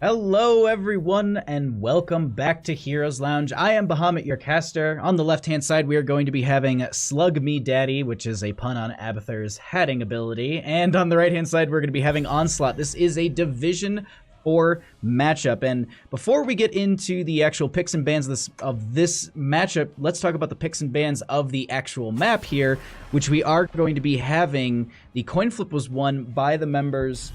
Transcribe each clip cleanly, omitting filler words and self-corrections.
Hello everyone and welcome back to Heroes Lounge. I am Bahamut, your caster. On the left hand side we are going to be having Slug Me Daddy, which is a pun on Abathur's hatting ability. And on the right hand side we're going to be having Onslaught. This is a Division 4 matchup. And before we get into the actual picks and bans of this matchup, let's talk about the picks and bans of the actual map here, which we are going to be having. The coin flip was won by the members.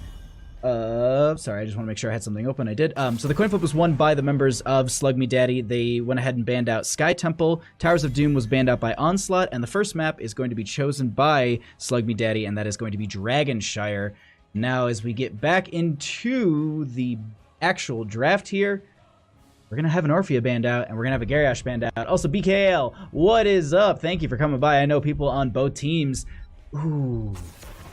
Sorry, I just want to make sure I had something open. I did. So the coin flip was won by the members of Slug Me Daddy. They went ahead and banned out Sky Temple. Towers of Doom was banned out by Onslaught, and the first map is going to be chosen by Slug Me Daddy, and that is going to be Dragonshire. Now, as we get back into the actual draft here, we're going to have an Orphea banned out, and we're going to have a Garrosh banned out. Also, BKL, what is up? Thank you for coming by. I know people on both teams. Ooh.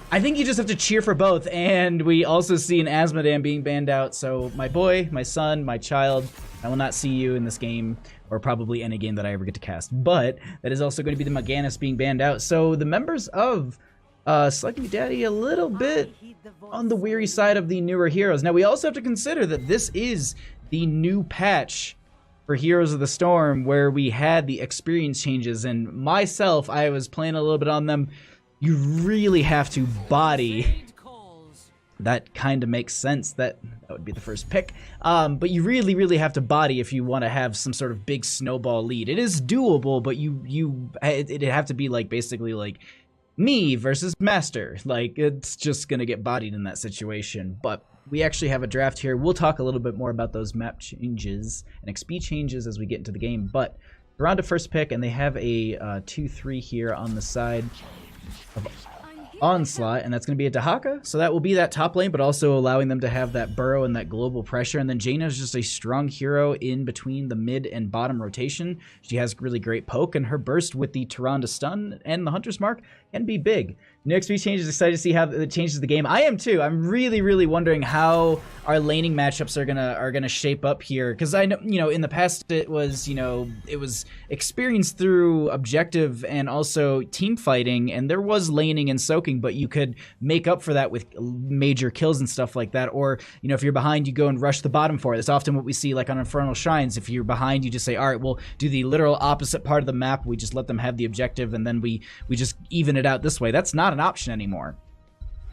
I think you just have to cheer for both, and we also see an Asmodan being banned out, so my boy, my son, my child, I will not see you in this game, or probably any game that I ever get to cast, but that is also going to be the Morganis being banned out. So the members of Slug Me Daddy a little bit on the weary side of the newer heroes. Now we also have to consider that this is the new patch for Heroes of the Storm, where we had the experience changes, and myself, I was playing a little bit on them. You really have to body. That kind of makes sense. That would be the first pick. But you really have to body if you want to have some sort of big snowball lead. It is doable, but it'd have to be like basically like me versus Master. Like, it's just gonna get bodied in that situation. But we actually have a draft here. We'll talk a little bit more about those map changes and XP changes as we get into the game. But we're on to first pick, and they have a 2-3 here on the side of Onslaught, and that's going to be a Dahaka, so that will be that top lane, but also allowing them to have that burrow and that global pressure. And then Jaina is just a strong hero in between the mid and bottom rotation. She has really great poke, and her burst with the Tyrande stun and the Hunter's Mark can be big. New XP changes, excited to see how it changes the game. I am too. I'm really wondering how our laning matchups are gonna shape up here, because I know, in the past it was, it was experience through objective and also team fighting, and there was laning and soaking, but you could make up for that with major kills and stuff like that. Or, if you're behind, you go and rush the bottom for it. That's often what we see like on Infernal Shrines. If you're behind, you just say, all right, we'll do the literal opposite part of the map. We just let them have the objective, and then we just even it out this way. That's not an option anymore.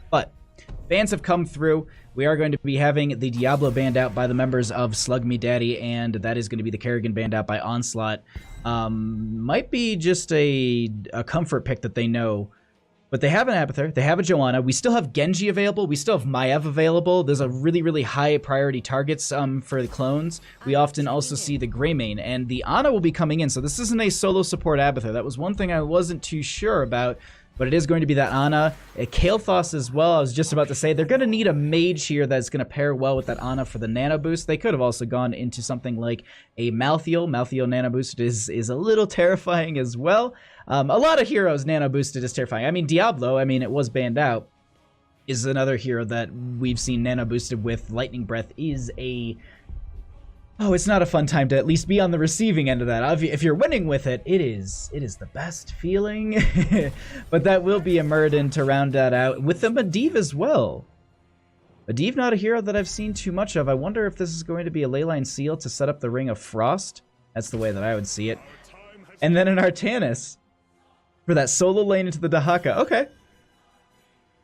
But bans have come through. We are going to be having the Diablo banned out by the members of Slug Me Daddy, and that is going to be the Kerrigan banned out by Onslaught. Might be just a comfort pick that they know. But they have an Abathur, they have a Joanna, we still have Genji available, we still have Maiev available. There's a really high priority targets for the clones. We often also see the Greymane, and the Ana will be coming in, so this isn't a solo support Abathur. That was one thing I wasn't too sure about, but it is going to be that Ana. Kael'thas as well, I was just about to say, they're going to need a mage here that's going to pair well with that Ana for the nano boost. They could have also gone into something like a Malthael. Malthael nano boost is a little terrifying as well. A lot of heroes nano boosted is terrifying. I mean, Diablo, it was banned out, is another hero that we've seen nano boosted with. Lightning Breath is it's not a fun time to at least be on the receiving end of that. If you're winning with it, it is the best feeling. But that will be a Muradin to round that out, with the Medivh as well. Medivh, not a hero that I've seen too much of. I wonder if this is going to be a Leyline Seal to set up the Ring of Frost. That's the way that I would see it. And then an Artanis for that solo lane into the Dahaka. Okay.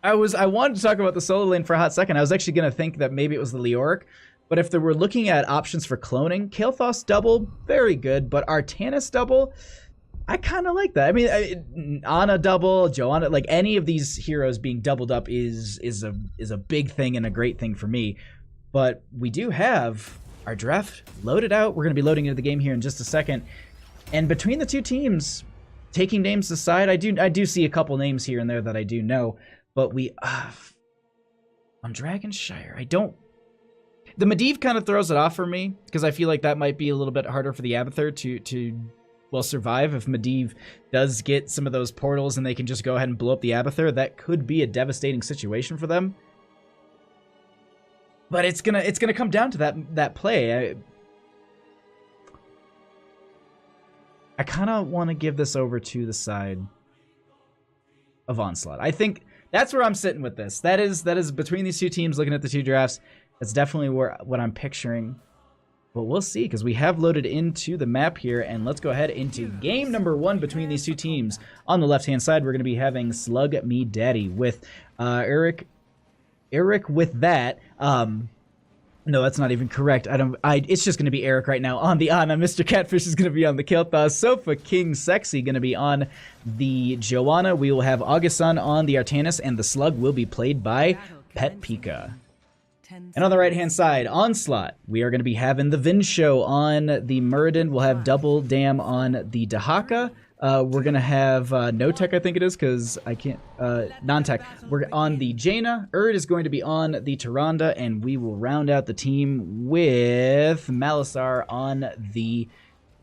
I wanted to talk about the solo lane for a hot second. I was actually going to think that maybe it was the Leoric. But if they were looking at options for cloning, Kael'thas double, very good. But Artanis double, I kind of like that. Ana double, Joanna, like any of these heroes being doubled up is a big thing and a great thing for me. But we do have our draft loaded out. We're going to be loading into the game here in just a second. And between the two teams, taking names aside, I do see a couple names here and there that I do know. But we on Dragonshire, the Medivh kind of throws it off for me, because I feel like that might be a little bit harder for the Abathur to survive. If Medivh does get some of those portals and they can just go ahead and blow up the Abathur, that could be a devastating situation for them. But it's gonna come down to that play. I kind of want to give this over to the side of Onslaught. I think that's where I'm sitting with this. That is between these two teams, looking at the two drafts. That's definitely what I'm picturing. But we'll see, because we have loaded into the map here, and let's go ahead into game number 1 between these two teams. On the left-hand side, we're going to be having Slug Me Daddy with Eric with that. No, that's not even correct. It's just going to be Eric right now on the Ana. Mr. Catfish is going to be on the Kiltha. Sofa King Sexy going to be on the Joanna. We will have Augustin on the Artanis, and the Slug will be played by Pet Pika. And on the right-hand side, Onslaught, we are going to be having the Vin Show on the Muradin. We'll have Double Dam on the Dahaka. We're going to have no-tech, I think it is, because I can't... non-tech. We're on the Jaina. Erd is going to be on the Tyrande, and we will round out the team with Malisar on the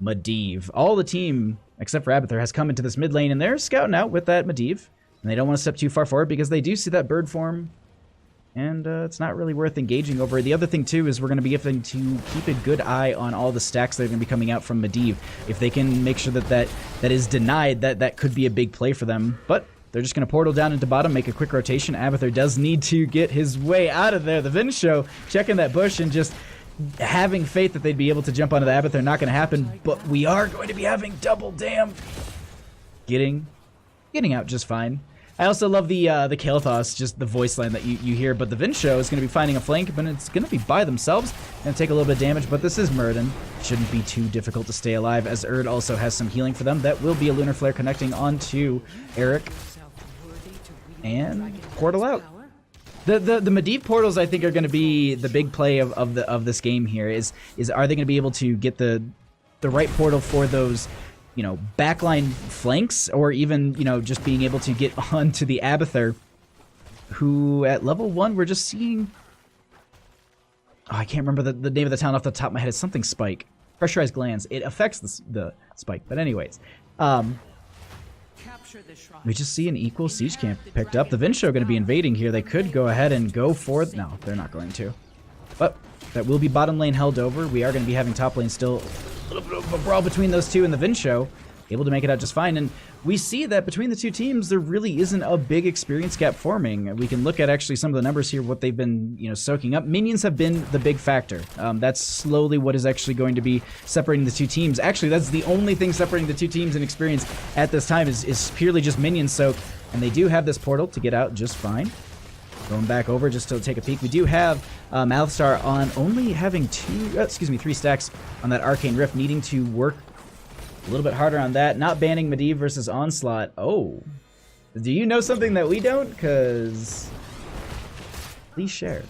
Medivh. All the team, except for Abathur, has come into this mid lane, and they're scouting out with that Medivh. And they don't want to step too far forward because they do see that bird form. And it's not really worth engaging over. The other thing, too, is we're going to be having to keep a good eye on all the stacks that are going to be coming out from Medivh. If they can make sure that is denied, that could be a big play for them. But they're just going to portal down into bottom, make a quick rotation. Abathur does need to get his way out of there. The Vin Show checking that bush and just having faith that they'd be able to jump onto the Abathur. Not going to happen, but we are going to be having Double Dam getting out just fine. I also love the Kael'thas, just the voice line that you hear, but the Vin Show is going to be finding a flank, but it's going to be by themselves and take a little bit of damage, but this is Muradin. Shouldn't be too difficult to stay alive, as Erd also has some healing for them. That will be a Lunar Flare connecting onto Eric. And portal out. The Medivh portals, I think, are going to be the big play of this game here, is are they going to be able to get the right portal for those, you know, backline flanks, or even, you know, just being able to get onto the Abathur, who at level 1 we're just seeing... Oh, I can't remember the name of the talent off the top of my head. It's something Spike. Pressurized Glands. It affects the Spike, but anyways. We just see an equal siege camp picked up. The Vin Show going to be invading here. They could go ahead and go for... No, they're not going to. But that will be bottom lane held over. We are going to be having top lane still... A little bit of a brawl between those two, and the Vin Show able to make it out just fine. And we see that between the two teams, there really isn't a big experience gap forming. We can look at actually some of the numbers here, what they've been, you know, soaking up. Minions have been the big factor. That's slowly what is actually going to be separating the two teams. Actually, that's the only thing separating the two teams in experience at this time is purely just minion soak. And they do have this portal to get out just fine. Going back over just to take a peek. We do have Malisar on only having 3 stacks on that Arcane Rift, needing to work a little bit harder on that. Not banning Medivh versus Onslaught. Oh. Do you know something that we don't? Because... Please share.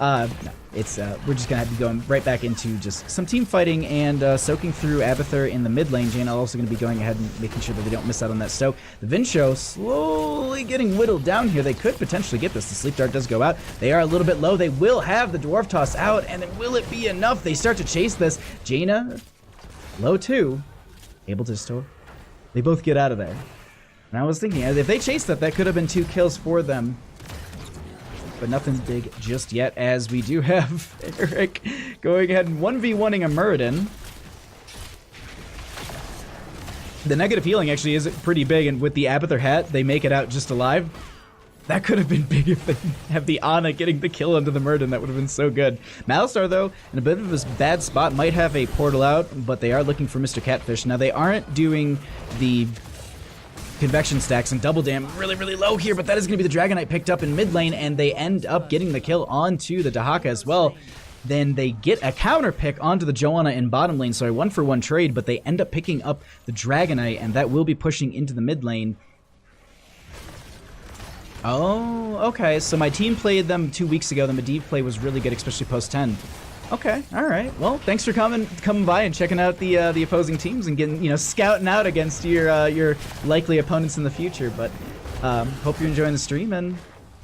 No, it's we're just gonna have to be going right back into just some team fighting and soaking through Abathur in the mid lane. Jaina also going to be going ahead and making sure that they don't miss out on that soak. The Vin Show slowly getting whittled down here. They could potentially get this. The Sleep Dart does go out. They are a little bit low. They will have the Dwarf Toss out, and then will it be enough? They start to chase this. Jaina, low too, able to store. They both get out of there. And I was thinking, if they chased that could have been 2 kills for them. But nothing's big just yet, as we do have Eric going ahead and 1v1ing a Muradin. The negative healing actually is pretty big, and with the Abathur hat, they make it out just alive. That could have been big if they have the Ana getting the kill onto the Muradin. That would have been so good. Malisar, though, in a bit of a bad spot, might have a portal out, but they are looking for Mr. Catfish. Now, they aren't doing the Convection stacks, and Double Dam really, really low here, but that is going to be the Dragonite picked up in mid lane, and they end up getting the kill onto the Dahaka as well. Then they get a counter pick onto the Joanna in bottom lane, so a 1-for-1 trade, but they end up picking up the Dragonite, and that will be pushing into the mid lane. Oh, okay, so my team played them 2 weeks ago. The Medivh play was really good, especially post 10. Okay, all right. Well, thanks for coming by and checking out the opposing teams and getting, you know, scouting out against your likely opponents in the future. But hope you're enjoying the stream, and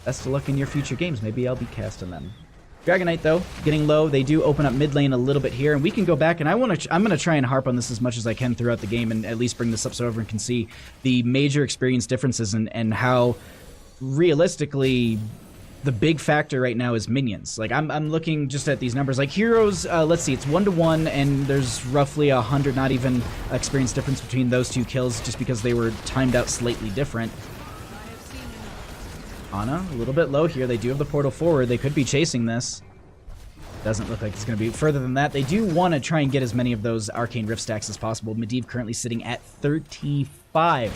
best of luck in your future games. Maybe I'll be casting them. Dragonite, though, getting low. They do open up mid lane a little bit here, and we can go back. And I'm gonna try and harp on this as much as I can throughout the game, and at least bring this up so everyone can see the major experience differences and how realistically the big factor right now is minions. Like, I'm looking just at these numbers. Like, heroes, let's see, it's 1-to-1, and there's roughly 100, not even experience difference between those 2 kills, just because they were timed out slightly different. Ana, a little bit low here. They do have the portal forward. They could be chasing this. Doesn't look like it's going to be further than that. They do want to try and get as many of those Arcane Rift stacks as possible. Medivh currently sitting at 35.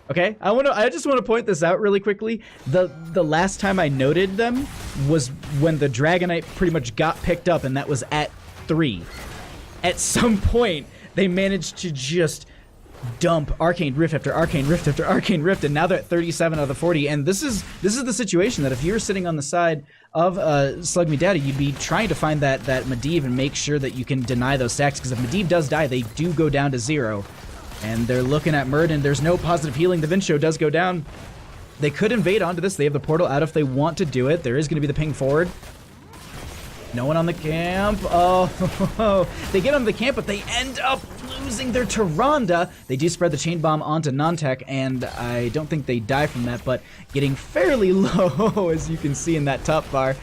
Okay, I just want to point this out really quickly. The last time I noted them was when the Dragonite pretty much got picked up, and that was at 3. At some point, they managed to just dump Arcane Rift after Arcane Rift after Arcane Rift, and now they're at 37 out of the 40. And this is the situation that if you're sitting on the side of Slug Me Daddy, you'd be trying to find that Medivh and make sure that you can deny those stacks, because if Medivh does die, they do go down to 0. And they're looking at Murden. There's no positive healing. The Vincho does go down. They could invade onto this. They have the portal out if they want to do it. There is going to be the ping forward. No one on the camp. Oh, they get on the camp, but they end up losing their Tyrande. They do spread the chain bomb onto Nontech, and I don't think they die from that, but getting fairly low, as you can see in that top bar.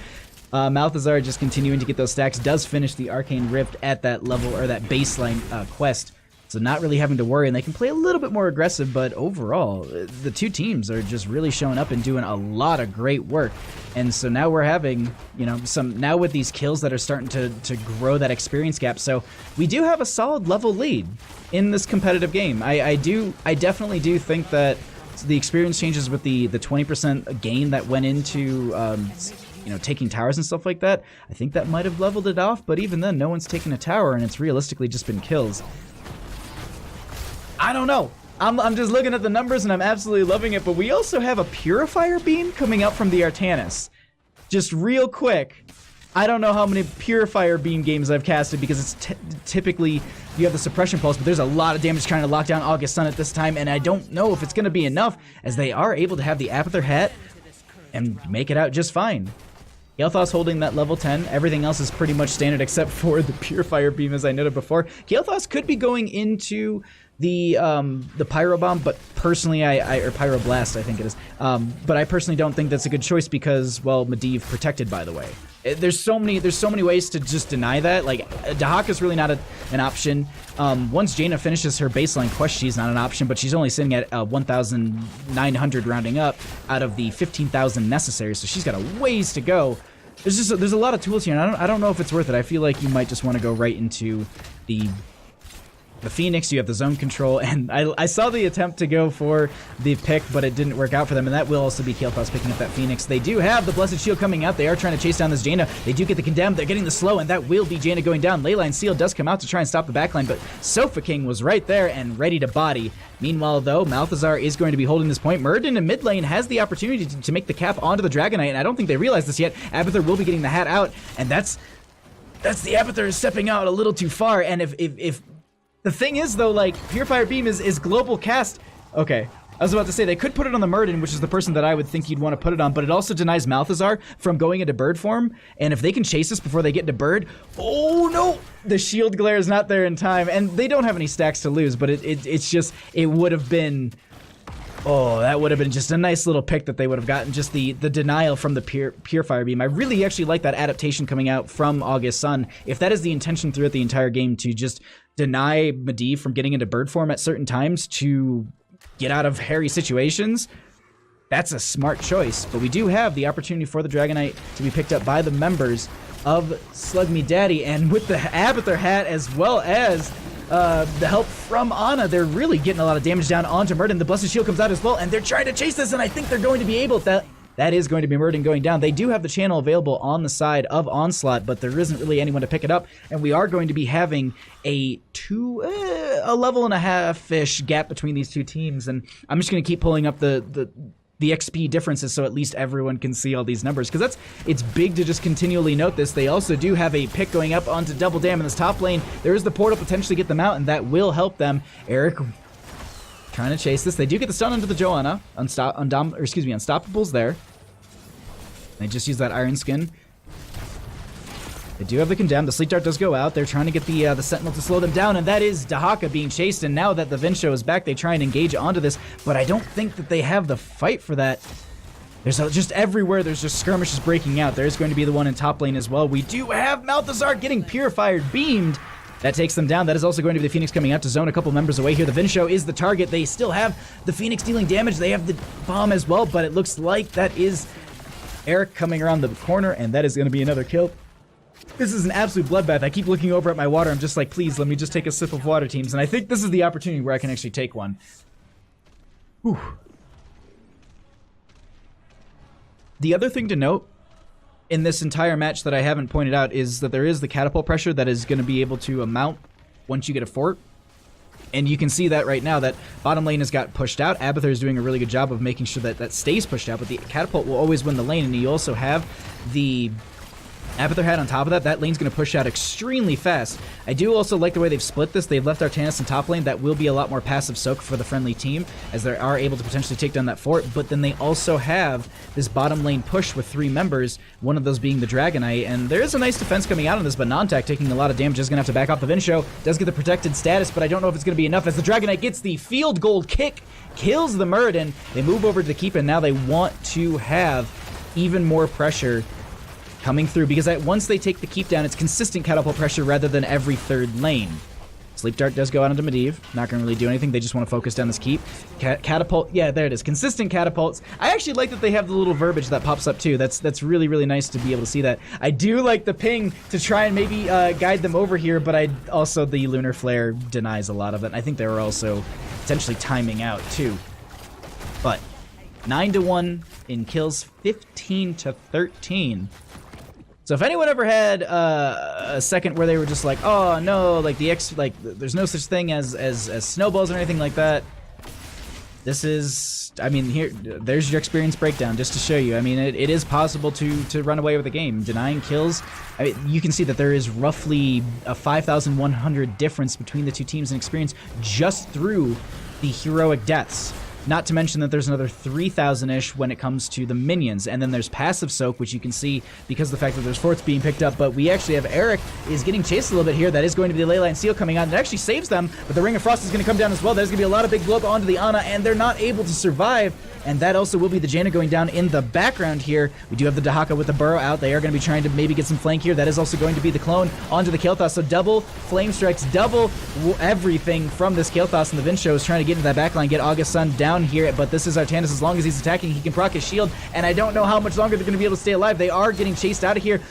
Malthazar just continuing to get those stacks, does finish the Arcane Rift at that level, or that baseline quest. So not really having to worry, and they can play a little bit more aggressive, but overall, the two teams are just really showing up and doing a lot of great work. And so now we're having, now with these kills that are starting to grow that experience gap. So we do have a solid level lead in this competitive game. I definitely do think that the experience changes with the 20% gain that went into, taking towers and stuff like that. I think that might have leveled it off, but even then, no one's taken a tower, and it's realistically just been kills. I don't know. I'm just looking at the numbers and I'm absolutely loving it, but we also have a Purifier Beam coming up from the Artanis. Just real quick, I don't know how many Purifier Beam games I've casted, because it's typically you have the Suppression Pulse, but there's a lot of damage trying to lock down August Sun at this time, and I don't know if it's going to be enough, as they are able to have the Abathur Hat and make it out just fine. Kael'thas holding that level 10. Everything else is pretty much standard except for the Purifier Beam, as I noted before. Kael'thas could be going into the Pyro Bomb, but personally, or Pyroblast, I think it is. But I personally don't think that's a good choice because, well, Medivh protected, by the way. There's so many ways to just deny that. Like, Dahaka's really not an option. Once Jaina finishes her baseline quest, she's not an option, but she's only sitting at 1,900 rounding up out of the 15,000 necessary, so she's got a ways to go. There's a lot of tools here, and I don't know if it's worth it. I feel like you might just want to go right into the Phoenix. You have the zone control, and I saw the attempt to go for the pick, but it didn't work out for them, and that will also be Kael'thas picking up that Phoenix. They do have the Blessed Shield coming out. They are trying to chase down this Jaina. They do get the Condemned. They're getting the slow, and that will be Jaina going down. Leyline Seal does come out to try and stop the backline, but Sofa King was right there and ready to body. Meanwhile, though, Malthazar is going to be holding this point. Murden in mid lane has the opportunity to make the cap onto the Dragonite, and I don't think they realize this yet. Abathur will be getting the hat out, and that's the Abathur stepping out a little too far, and if the thing is, though, like, Purifier Beam is global cast. Okay, I was about to say, they could put it on the Murden, which is the person that I would think you'd want to put it on, but it also denies Malthazar from going into bird form, and if they can chase this before they get into bird, oh no! The shield glare is not there in time, and they don't have any stacks to lose, but it's just, it would have been, oh, that would have been just a nice little pick that they would have gotten, just the denial from the Purifier Beam. I really actually like that adaptation coming out from August Sun. If that is the intention throughout the entire game, to just deny Medivh from getting into bird form at certain times to get out of hairy situations, that's a smart choice. But we do have the opportunity for the Dragonite to be picked up by the members of Slug Me Daddy, and with the Abathur hat as well as the help from Ana, they're really getting a lot of damage down onto Murden. The Blessed Shield comes out as well, and they're trying to chase this, and I think they're going to be able to. That is going to be Murden going down. They do have the channel available on the side of Onslaught, but there isn't really anyone to pick it up, and we are going to be having a level and a half-ish gap between these two teams, and I'm just going to keep pulling up the XP differences so at least everyone can see all these numbers, because it's big to just continually note this. They also do have a pick going up onto Double Dam in this top lane. There is the portal potentially get them out, and that will help them. Eric trying to chase this. They do get the stun into the Johanna. Unstoppables there. They just use that Iron Skin. They do have the Condemned. The Sleep Dart does go out. They're trying to get the Sentinel to slow them down, and that is Dahaka being chased, and now that the Vincho is back, they try and engage onto this, but I don't think that they have the fight for that. There's just everywhere, there's just skirmishes breaking out. There's going to be the one in top lane as well. We do have Malthazar getting Purified Beamed. That takes them down. That is also going to be the Phoenix coming out to zone a couple members away here. The Vincho is the target. They still have the Phoenix dealing damage. They have the bomb as well, but it looks like that is Eric coming around the corner, and that is going to be another kill. This is an absolute bloodbath. I keep looking over at my water. I'm just like, please, let me just take a sip of water, teams. And I think this is the opportunity where I can actually take one. Whew. The other thing to note in this entire match that I haven't pointed out is that there is the catapult pressure that is going to be able to mount once you get a fort. And you can see that right now that bottom lane has got pushed out. Abathur is doing a really good job of making sure that that stays pushed out, but the catapult will always win the lane. And you also have the Abathur hat on top of that. That lane's going to push out extremely fast. I do also like the way they've split this. They've left Artanis in top lane. That will be a lot more passive soak for the friendly team, as they are able to potentially take down that fort. But then they also have this bottom lane push with 3 members, one of those being the Dragonite. And there is a nice defense coming out on this, but Nantek taking a lot of damage is going to have to back off the Vinsho. Does get the protected status, but I don't know if it's going to be enough, as the Dragonite gets the field goal kick, kills the Muradin. They move over to the keep, and now they want to have even more pressure coming through, because once they take the keep down, it's consistent catapult pressure rather than every 3rd lane. Sleep Dart does go out into Medivh. Not going to really do anything. They just want to focus down this keep. Catapult. Yeah, there it is. Consistent catapults. I actually like that they have the little verbiage that pops up too. That's really, really nice to be able to see that. I do like the ping to try and maybe guide them over here, but the Lunar Flare denies a lot of it. I think they were also potentially timing out too. But 9-1 in kills, 15-13. So if anyone ever had a second where they were just like, oh no, like there's no such thing as snowballs or anything like that, this is, I mean, there's your experience breakdown just to show you. I mean, it is possible to run away with the game. Denying kills, I mean, you can see that there is roughly a 5,100 difference between the 2 teams in experience just through the heroic deaths. Not to mention that there's another 3,000-ish when it comes to the minions. And then there's passive soak, which you can see because of the fact that there's forts being picked up. But we actually have Eric is getting chased a little bit here. That is going to be the Leyline Seal coming out. It actually saves them, but the Ring of Frost is going to come down as well. There's going to be a lot of big blow up onto the Ana, and they're not able to survive. And that also will be the Jaina going down in the background here. We do have the Dahaka with the Burrow out. They are going to be trying to maybe get some flank here. That is also going to be the clone onto the Kael'thas. So double Flame Strikes, double everything from this Kael'thas. And the Vinsho is trying to get into that backline, get August Sun down here. But this is Artanis. As long as he's attacking, he can proc his shield. And I don't know how much longer they're going to be able to stay alive. They are getting chased out of here.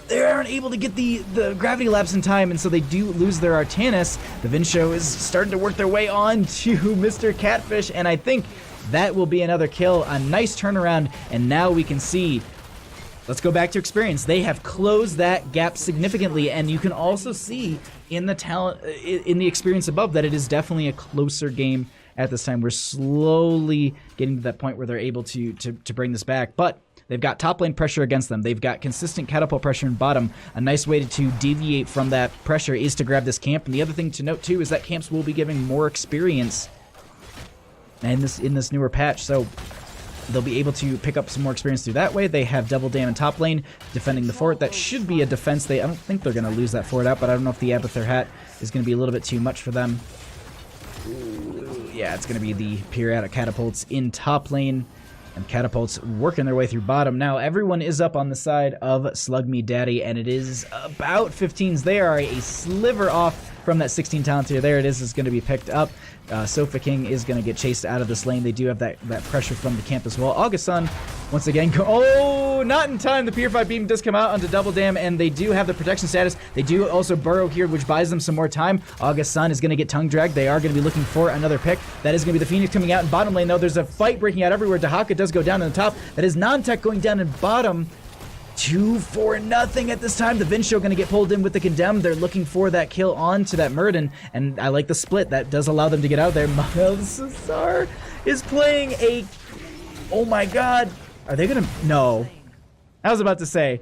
They aren't able to get the gravity lapse in time, and so they do lose their Artanis. The Vinsho is starting to work their way on to Mr. Catfish, and I think that will be another kill. A nice turnaround, and now we can see, let's go back to experience. They have closed that gap significantly, and you can also see in the talent, in the experience above, that it is definitely a closer game at this time. We're slowly getting to that point where they're able to bring this back, but they've got top lane pressure against them. They've got consistent catapult pressure in bottom. A nice way to deviate from that pressure is to grab this camp. And the other thing to note too is that camps will be giving more experience in this newer patch, so they'll be able to pick up some more experience through that way. They have double dam in top lane defending the fort. That should be a defense. I don't think they're going to lose that fort out, but I don't know if the Abathur hat is going to be a little bit too much for them. Ooh, yeah, it's going to be the periodic catapults in top lane. And catapults working their way through bottom. Now, everyone is up on the side of Slug Me Daddy, and it is about 15s. They are a sliver off from that 16 talent tier. There it is going to be picked up. Sofa King is going to get chased out of this lane. They do have that pressure from the camp as well. August Sun, once again, oh, not in time. The Purified Beam does come out onto Double Dam, and they do have the protection status. They do also burrow here, which buys them some more time. August Sun is going to get tongue dragged. They are going to be looking for another pick. That is going to be the Phoenix coming out in bottom lane, though. There's a fight breaking out everywhere. Dahaka does go down in the top. That is Nantek going down in bottom. 2-4-0 at this time. The Vinsho going to get pulled in with the Condemned. They're looking for that kill onto that Muradin, and I like the split. That does allow them to get out of there. Cesar is playing a... Oh my god. Are they going to... No. I was about to say,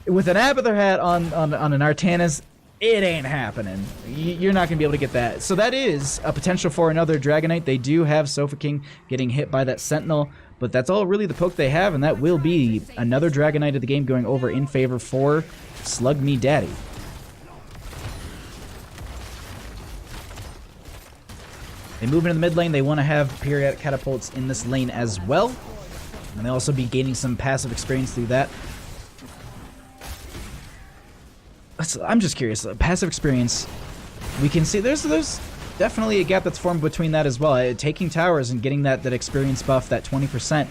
with an Abathur hat on an Artanis, it ain't happening. You're not going to be able to get that. So that is a potential for another Dragonite. They do have Sofa King getting hit by that Sentinel, but that's all really the poke they have, and that will be another Dragonite of the game going over in favor for Slug Me Daddy. They move into the mid lane. They want to have periodic catapults in this lane as well, and they'll also be gaining some passive experience through that. I'm just curious. Passive experience. We can see there's definitely a gap that's formed between that as well. Taking towers and getting that experience buff, that 20%,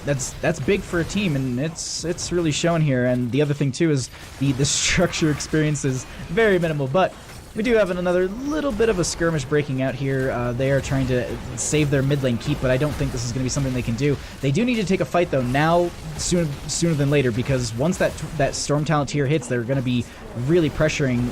that's big for a team, and it's really shown here. And the other thing too is the structure experience is very minimal, but we do have another little bit of a skirmish breaking out here. They are trying to save their mid lane keep, but I don't think this is going to be something they can do. They do need to take a fight though now, sooner than later, because once that Storm talent tier hits, they're going to be really pressuring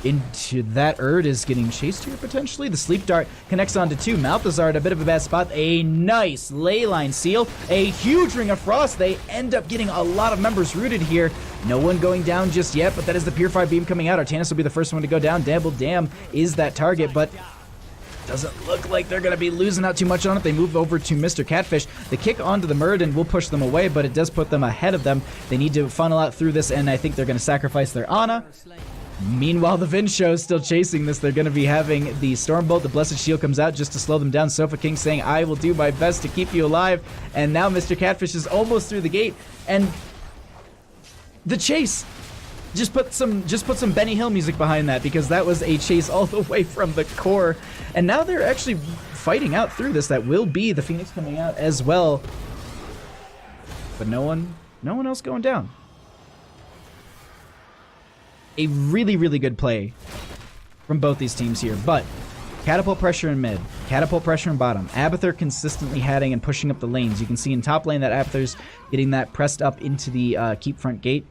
into that. Erd is getting chased here potentially. The sleep dart connects onto 2. Malthazar at a bit of a bad spot. A nice ley line seal. A huge ring of frost. They end up getting a lot of members rooted here. No one going down just yet, but that is the Purified Beam coming out. Artanis will be the first one to go down. Dabble Dam is that target, but doesn't look like they're going to be losing out too much on it. They move over to Mr. Catfish. The kick onto the Muradin will push them away, but it does put them ahead of them. They need to funnel out through this, and I think they're going to sacrifice their Ana. Meanwhile, the Vin Show is still chasing this. They're going to be having the Stormbolt. The Blessed Shield comes out just to slow them down. Sofa King saying, I will do my best to keep you alive. And now Mr. Catfish is almost through the gate. And the chase. Just put some Benny Hill music behind that, because that was a chase all the way from the core. And now they're actually fighting out through this. That will be the Phoenix coming out as well. But no one else going down. A really, really good play from both these teams here, but catapult pressure in mid, catapult pressure in bottom. Abathur consistently hatting and pushing up the lanes. You can see in top lane that Abathur's getting that pressed up into the keep front gate.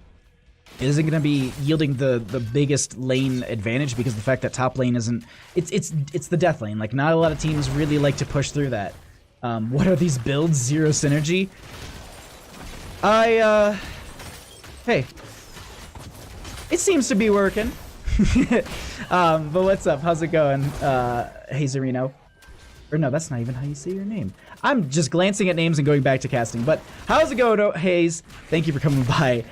It isn't going to be yielding the biggest lane advantage, because the fact that top lane isn't... It's the death lane. Like, not a lot of teams really like to push through that. What are these builds? Zero synergy? Hey. It seems to be working. But what's up? How's it going, Hazarino? Or no, that's not even how you say your name. I'm just glancing at names and going back to casting. But how's it going, Haze? Thank you for coming by.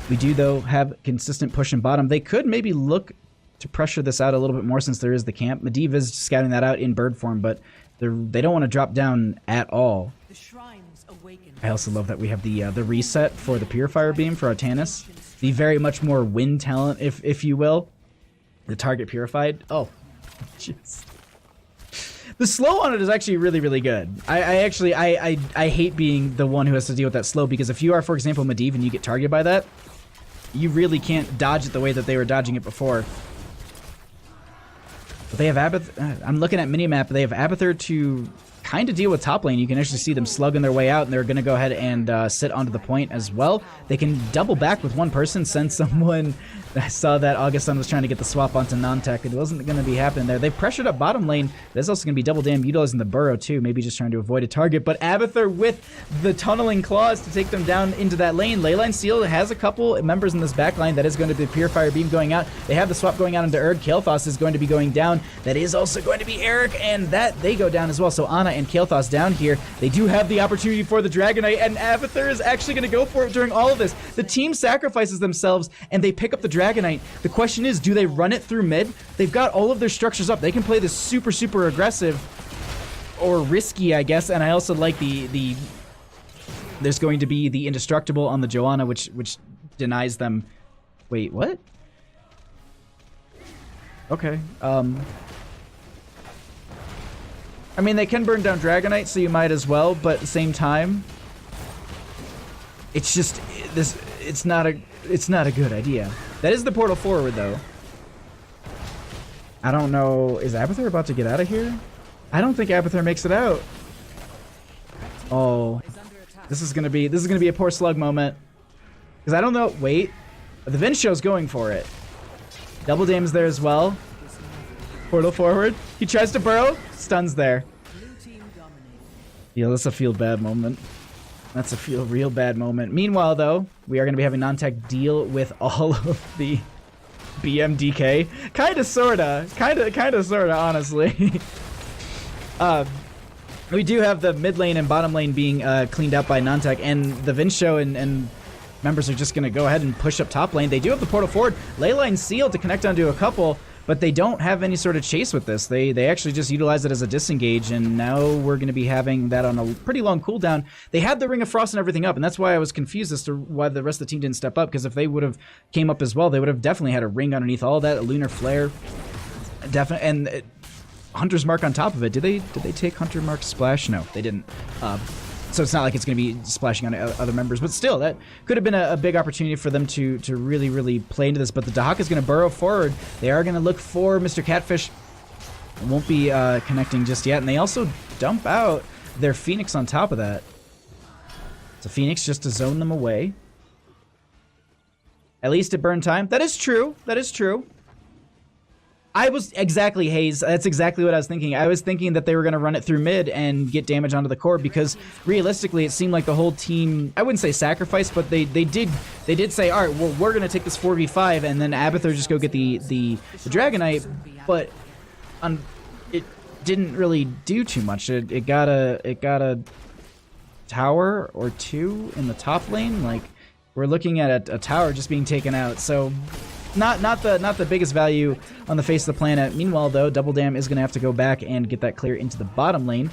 We do, though, have consistent push in bottom. They could maybe look to pressure this out a little bit more, since there is the camp. Medivh is scouting that out in bird form, but they don't want to drop down at all. I also love that we have the reset for the Purifier Beam for Artanis. The very much more wind talent, if you will. The target purified. Oh, jeez. The slow on it is actually really, really good. I hate being the one who has to deal with that slow, because if you are, for example, Medivh and you get targeted by that, you really can't dodge it the way that they were dodging it before. But they have Abathur. I'm looking at minimap. They have Abathur to kind of deal with top lane. You can actually see them slugging their way out, and they're going to go ahead and sit onto the point as well. They can double back with one person, send someone. I saw that Augustin was trying to get the swap onto non-tech. It wasn't going to be happening there. They pressured up bottom lane. There's also going to be Double Dam utilizing the burrow too, maybe just trying to avoid a target. But Abathur with the tunneling claws to take them down into that lane. Leyline Seal has a couple members in this back line. That is going to be Purifier Beam going out. They have the swap going out into Erd. Kael'thas is going to be going down. That is also going to be Eric, and that they go down as well. So Ana and Kael'thas down here. They do have the opportunity for the Dragonite, and Abathur is actually going to go for it during all of this. The team sacrifices themselves, and they pick up the Dragonite. The question is, do they run it through mid? They've got all of their structures up. They can play this super, super aggressive or risky, I guess. And I also like the there's going to be the indestructible on the Joanna, which denies them. Wait, what? Okay. I mean, they can burn down Dragonite, so you might as well, but at the same time, it's just it's not a good idea. That is the portal forward, though. I don't know. Is Abathur about to get out of here? I don't think Abathur makes it out. Oh, this is gonna be a poor Slug moment. Because I don't know. Wait, the Vin Show's going for it. Double Dam's there as well. Portal forward. He tries to burrow. Stuns there. Yeah, that's a feel bad moment. That's a feel real bad moment. Meanwhile, though, we are going to be having non-tech deal with all of the BMDK. Kinda, sorta, honestly. We do have the mid lane and bottom lane being cleaned out by non-tech, and the Vin Show and members are just going to go ahead and push up top lane. They do have the portal forward. Leyline Seal to connect onto a couple, but they don't have any sort of chase with this. They actually just utilize it as a disengage, and now we're going to be having that on a pretty long cooldown. They had the Ring of Frost and everything up, and that's why I was confused as to why the rest of the team didn't step up, because if they would have came up as well, they would have definitely had a ring underneath all that, a Lunar Flare. definitely, and Hunter's Mark on top of it. Did they take Hunter Mark's splash? No, they didn't. So it's not like it's going to be splashing on other members, but still, that could have been a big opportunity for them to really, really play into this. But the Dahak is going to burrow forward. They are going to look for Mr. Catfish. It won't be connecting just yet, and they also dump out their Phoenix on top of that. So Phoenix just to zone them away. At least at burn time. That is true. That is true. I was exactly, Hayes. That's exactly what I was thinking. I was thinking that they were going to run it through mid and get damage onto the core because realistically, it seemed like the whole team, I wouldn't say sacrifice, but they did say, all right, well, we're going to take this 4v5 and then Abathur just go get the Dragonite, but it didn't really do too much. It got a tower or two in the top lane. Like, we're looking at a tower just being taken out. So not the biggest value on the face of the planet. Meanwhile, though, Double Dam is going to have to go back and get that clear into the bottom lane.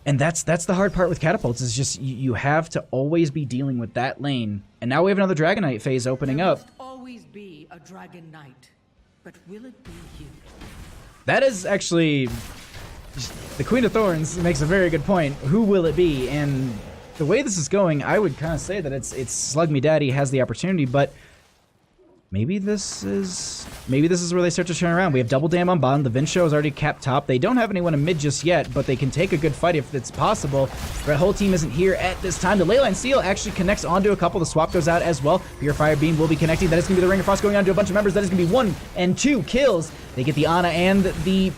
And that's the hard part with catapults, is just you have to always be dealing with that lane. And now we have another Dragonite phase opening up. There must always be a Dragon Knight, but will it be you? That is actually, the Queen of Thorns makes a very good point. Who will it be? And the way this is going, I would kind of say that it's Slug Me Daddy has the opportunity, but maybe this is where they start to turn around. We have Double Dam on bottom. The Vincho is already capped top. They don't have anyone in mid just yet, but they can take a good fight if it's possible. The whole team isn't here at this time. The Leyline Seal actually connects onto a couple. The swap goes out as well. Purifier Beam will be connecting. That is going to be the Ring of Frost going on to a bunch of members. That is going to be 1 and 2 kills. They get the Ana and the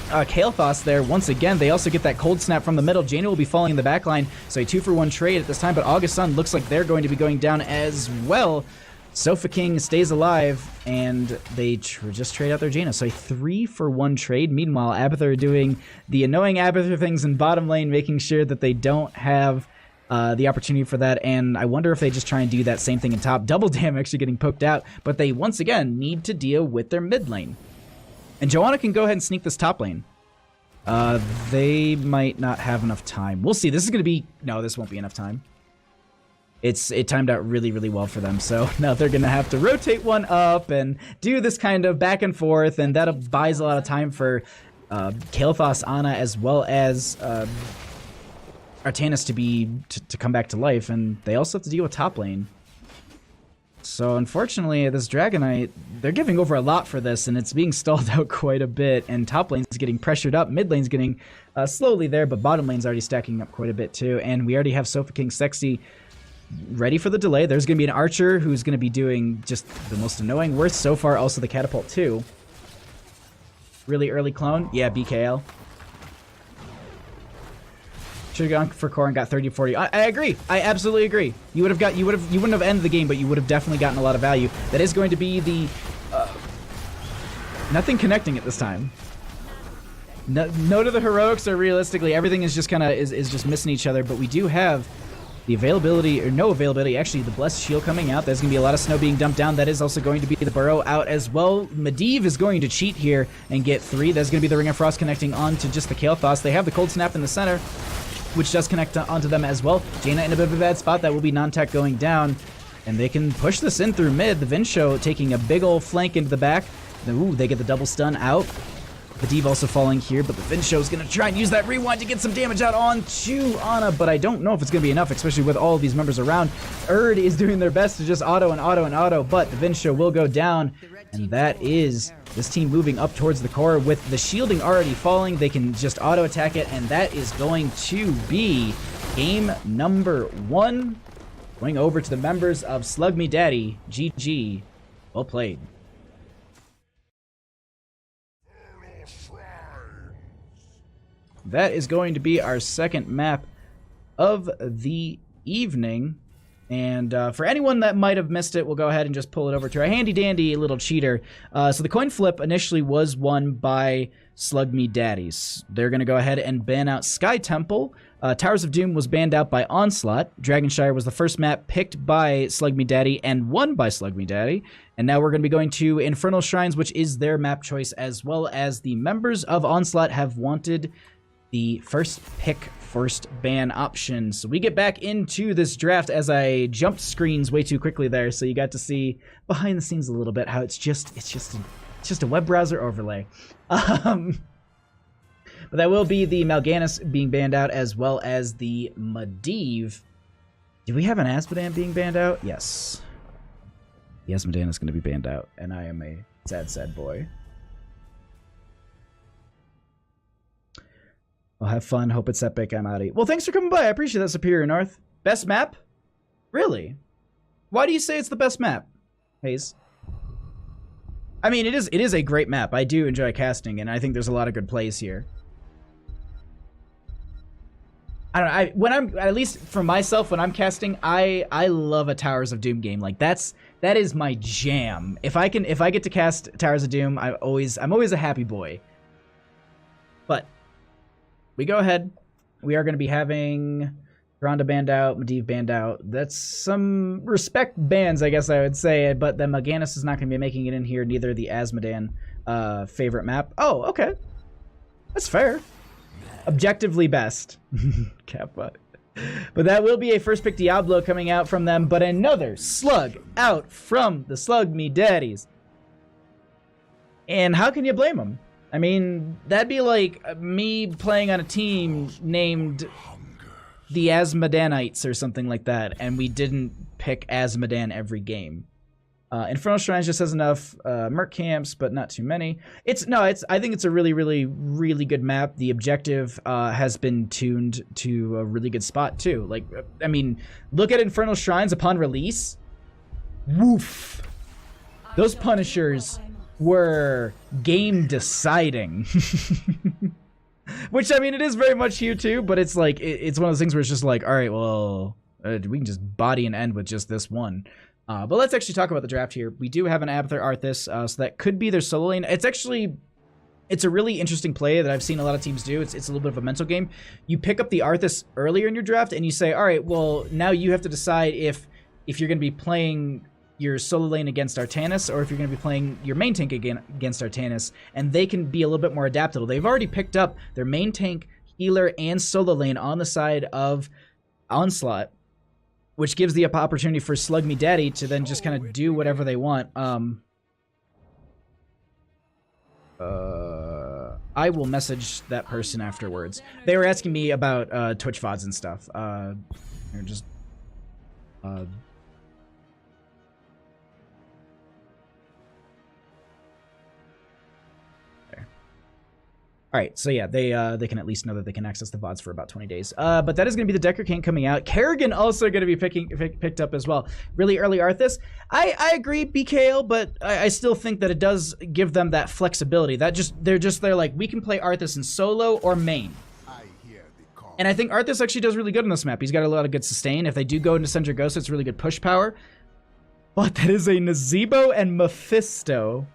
Kael'thas there once again. They also get that Cold Snap from the middle. Jaina will be falling in the back line, so a 2-for-1 trade at this time, but August Sun looks like they're going to be going down as well. Sofa King stays alive, and they just trade out their Jaina. So a 3-for-1 trade. Meanwhile, Abathur doing the annoying Abathur things in bottom lane, making sure that they don't have the opportunity for that. And I wonder if they just try and do that same thing in top. Double Dam actually getting poked out, but they once again need to deal with their mid lane. And Joanna can go ahead and sneak this top lane. They might not have enough time. We'll see. This is going to be... No, this won't be enough time. It timed out really, really well for them. So now they're going to have to rotate one up and do this kind of back and forth, and that buys a lot of time for Kael'thas, Ana, as well as Artanis to come back to life, and they also have to deal with top lane. So unfortunately, this Dragonite, they're giving over a lot for this, and it's being stalled out quite a bit, and top lane's getting pressured up, mid lane's getting slowly there, but bottom lane's already stacking up quite a bit too, and we already have Sofa King Sexy ready for the delay. There's going to be an Archer who's going to be doing just the most annoying worst so far, also the Catapult too. Really early clone? Yeah, BKL. Should have gone for core and got 30-40. I agree. I absolutely agree. You wouldn't have ended the game, but you would have definitely gotten a lot of value. That is going to be the nothing connecting at this time. No to the heroics, or realistically everything is just kind of is just missing each other, but we do have the availability, or no availability, actually the Blessed Shield coming out. There's going to be a lot of snow being dumped down. That is also going to be the Burrow out as well. Medivh is going to cheat here and get 3. There's going to be the Ring of Frost connecting onto just the Kael'thas. They have the Cold Snap in the center, which does connect onto them as well. Jaina in a bit of a bad spot. That will be non-tech going down, and they can push this in through mid. The Vincho taking a big old flank into the back. Ooh, they get the double stun out. Medivh also falling here, but the Vincho is going to try and use that rewind to get some damage out onto Ana, but I don't know if it's going to be enough, especially with all of these members around. Erd is doing their best to just auto and auto and auto, but the Vincho will go down, and that is this team moving up towards the core. With the shielding already falling, they can just auto attack it, and that is going to be game number 1. Going over to the members of Slug Me Daddy. GG. Well played. That is going to be our second map of the evening. And for anyone that might have missed it, we'll go ahead and just pull it over to our handy-dandy little cheater. So the coin flip initially was won by Slug Me Daddies. They're going to go ahead and ban out Sky Temple. Towers of Doom was banned out by Onslaught. Dragonshire was the first map picked by Slug Me Daddy and won by Slug Me Daddy. And now we're going to be going to Infernal Shrines, which is their map choice, as well as the members of Onslaught have wanted the first pick, first ban option. So we get back into this draft, as I jumped screens way too quickly there, so you got to see behind the scenes a little bit how it's just just a web browser overlay. But that will be the Mal'Ganis being banned out, as well as the Medivh. Do we have an Azmodan being banned out? Yes. The Azmodan is going to be banned out, and I am a sad, sad boy. Well, have fun. Hope it's epic. I'm outie. Well, thanks for coming by. I appreciate that, Superior North. Best map? Really? Why do you say it's the best map, Hayes? I mean, it is a great map. I do enjoy casting, and I think there's a lot of good plays here. I don't know. When I'm, at least for myself, when I'm casting, I love a Towers of Doom game. Like that is my jam. If I get to cast Towers of Doom, I'm always a happy boy. But we go ahead. We are going to be having Rhonda banned out, Medivh banned out. That's some respect bans, I guess I would say. But then Mal'Ganis is not going to be making it in here. Neither the Azmodan favorite map. Oh, okay. That's fair. Objectively best. Kappa. But that will be a first pick Diablo coming out from them. But another Slug out from the Slug Me Daddies. And how can you blame them? I mean, that'd be like me playing on a team named the Azmodanites or something like that, and we didn't pick Azmodan every game. Infernal Shrines just has enough merc camps, but not too many. I think it's a really, really, really good map. The objective has been tuned to a really good spot too. Like, I mean, look at Infernal Shrines upon release. Woof. Those Punishers were game deciding. Which, I mean, it is very much here too, but it's like, it's one of those things where it's just like, all right, well, we can just body and end with just this one. But let's actually talk about the draft here. We do have an Abathur Arthas, so that could be their solo lane. It's a really interesting play that I've seen a lot of teams do. It's a little bit of a mental game. You pick up the Arthas earlier in your draft, and you say, all right, well, now you have to decide if you're going to be playing your solo lane against Artanis, or if you're going to be playing your main tank against Artanis, and they can be a little bit more adaptable. They've already picked up their main tank, healer, and solo lane on the side of Onslaught, which gives the opportunity for Slug Me Daddy to then just kind of do whatever they want. I will message that person afterwards. They were asking me about Twitch VODs and stuff. All right, so yeah, they can at least know that they can access the VODs for about 20 days. But that is going to be the Decker King coming out. Kerrigan also going to be picked up as well. Really early Arthas. I agree, BKL, but I still think that it does give them that flexibility. They're like, we can play Arthas in solo or main. And I think Arthas actually does really good on this map. He's got a lot of good sustain. If they do go into Sendra Ghost, it's really good push power. But that is a Nazebo and Mephisto.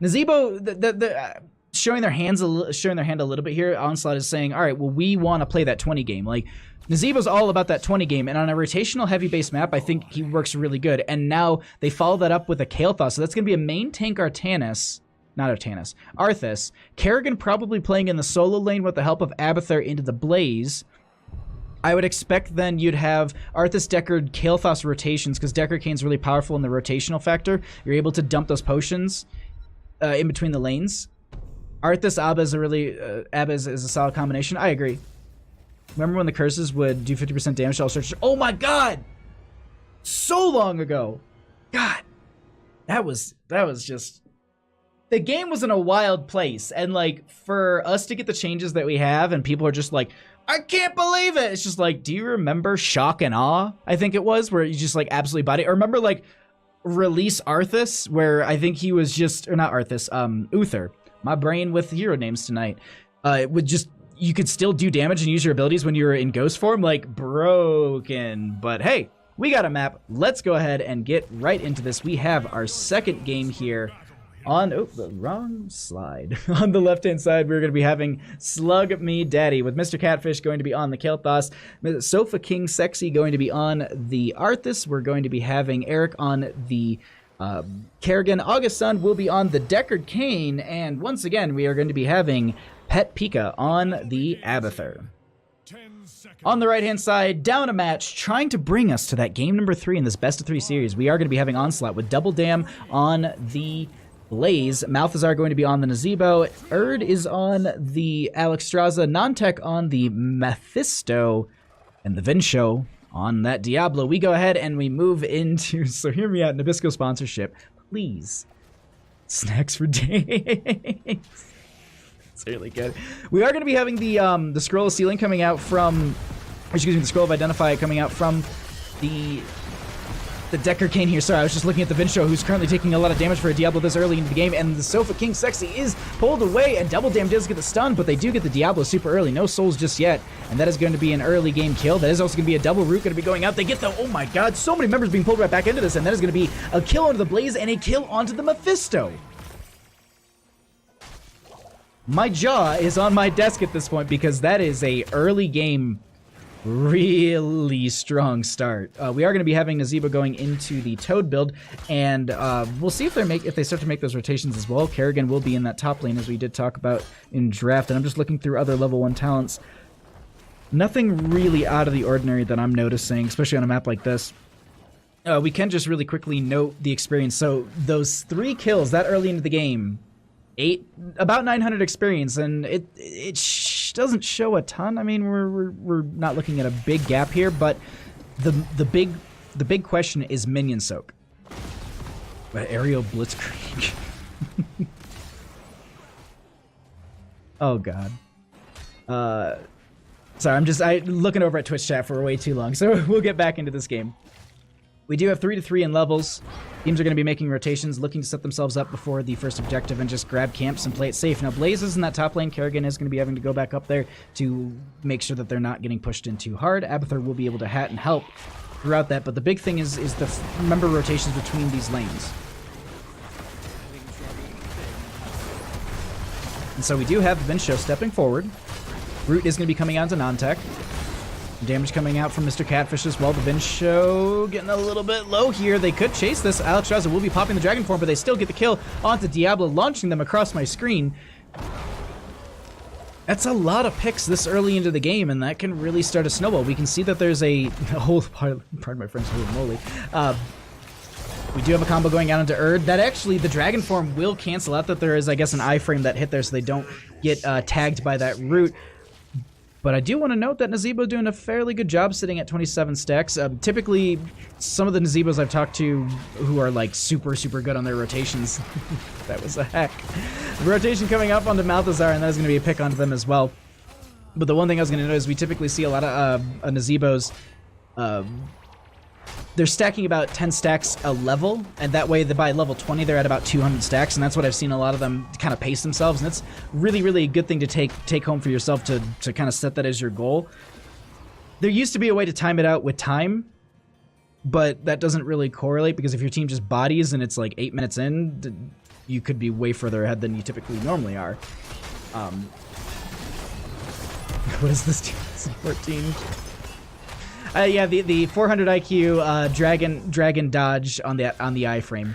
Nazebo, showing their hand a little bit here. Onslaught is saying, all right, well, we want to play that 20 game. Like, Nazebo's all about that 20 game, and on a rotational heavy base map, I think he works really good. And now they follow that up with a Kael'thas, so that's going to be a main tank Artanis. Not Artanis. Arthas. Kerrigan probably playing in the solo lane with the help of Abathur into the Blaze. I would expect then you'd have Arthas, Deckard, Kael'thas rotations, because Deckard Kane's really powerful in the rotational factor. You're able to dump those potions in between the lanes. Arthas, Abba is a solid combination. I agree. Remember when the curses would do 50% damage to all searchers? Oh my god! So long ago! God! That was just... The game was in a wild place, and like, for us to get the changes that we have, and people are just like, I can't believe it. It's just like, do you remember Shock and Awe? I think it was, where you just like absolutely body. Or remember like Release Arthas, where I think he was just, or not Arthas, Uther. My brain with hero names tonight. It would just, you could still do damage and use your abilities when you were in ghost form, like broken. But hey, we got a map. Let's go ahead and get right into this. We have our second game here. On the wrong slide. On the left-hand side, we're going to be having Slug Me Daddy, with Mr. Catfish going to be on the Kael'thas, Sofa King Sexy going to be on the Arthas. We're going to be having Eric on the Kerrigan. August Sun will be on the Deckard Kane, and once again, we are going to be having Pet Pika on the Abathur. On the right-hand side, down a match, trying to bring us to that game number 3 in this best-of-3 series. We are going to be having Onslaught with Double Dam on the Blaze. Malthazar going to be on the Nazebo. Erd is on the Alexstrasza. Nontech on the Mephisto. And the Vinsho on that Diablo. We go ahead and we move into... So hear me out, Nabisco sponsorship. Please. Snacks for days. It's really good. We are going to be having the Scroll of Sealing coming out from... Excuse me, the Scroll of Identify coming out from the Decker Kane here. Sorry, I was just looking at the Vinsho, who's currently taking a lot of damage for a Diablo this early into the game, and the Sofa King Sexy is pulled away, and Double Dam does get the stun, but they do get the Diablo super early. No souls just yet, and that is going to be an early game kill. That is also going to be a double root going to be going out. They get the... Oh my god, so many members being pulled right back into this, and that is going to be a kill onto the Blaze and a kill onto the Mephisto. My jaw is on my desk at this point because that is a early game, really strong start. We are going to be having Nazebo going into the Toad build, and we'll see if they start to make those rotations as well. Kerrigan will be in that top lane, as we did talk about in draft, and I'm just looking through other level 1 talents. Nothing really out of the ordinary that I'm noticing, especially on a map like this. We can just really quickly note the experience. So those 3 kills that early into the game, about 900 experience, and it doesn't show a ton. I mean, we're not looking at a big gap here, but the big question is minion soak. But aerial blitzkrieg. Oh god. Sorry, I'm looking over at Twitch chat for way too long, so we'll get back into this game. We do have 3-3 in levels. Teams are going to be making rotations, looking to set themselves up before the first objective and just grab camps and play it safe. Now, Blaze is in that top lane. Kerrigan is going to be having to go back up there to make sure that they're not getting pushed in too hard. Abathur will be able to hat and help throughout that, but the big thing is the member rotations between these lanes. And so we do have Vinsho stepping forward. Root is going to be coming out to Nontech. Damage coming out from Mr. Catfish as well. The Vinsho getting a little bit low here. They could chase this. Alexstrasza will be popping the Dragon form, but they still get the kill onto Diablo, launching them across my screen. That's a lot of picks this early into the game, and that can really start a snowball. We can see that there's a whole... Pardon my friends, holy moly. We do have a combo going out into Erd. That actually, the Dragon form will cancel out that there is, I guess, an iframe that hit there, so they don't get tagged by that root. But I do want to note that Nazebo doing a fairly good job sitting at 27 stacks. Typically, some of the Nazebos I've talked to who are like super good on their rotations. That was a hack. The rotation coming up onto Malthazar, and that is going to be a pick onto them as well. But the one thing I was going to note is we typically see a lot of Nazebos. They're stacking about 10 stacks a level, and that way by level 20 they're at about 200 stacks, and that's what I've seen a lot of them kind of pace themselves, and it's really a good thing to take home for yourself to kind of set that as your goal. There used to be a way to time it out with time, but that doesn't really correlate, because if your team just bodies and it's like 8 minutes in, you could be way further ahead than you typically normally are. What is this team? 14. Yeah, the 400 IQ dragon dodge on the iframe.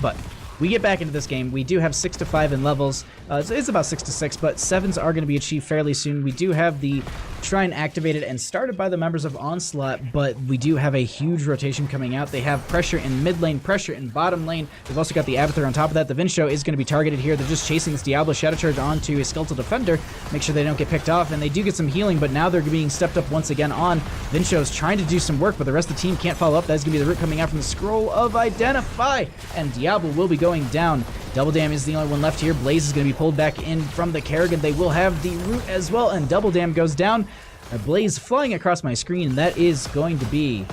But we get back into this game. We do have 6 to 5 in levels. It's about 6 to 6, but 7s are going to be achieved fairly soon. We do have the Shrine activated and started by the members of Onslaught, but we do have a huge rotation coming out. They have pressure in mid lane, pressure in bottom lane. They've also got the Abathur on top of that. The Vinsho is going to be targeted here. They're just chasing this Diablo Shadow Charge onto a Skeletal Defender. Make sure they don't get picked off, and they do get some healing, but now they're being stepped up once again on. Vinsho's trying to do some work, but the rest of the team can't follow up. That's going to be the root coming out from the Scroll of Identify, and Diablo will be going down. Double Dam is the only one left here. Blaze is going to be pulled back in from the Kerrigan. They will have the root as well, and Double Dam goes down. A Blaze flying across my screen, and that is going to be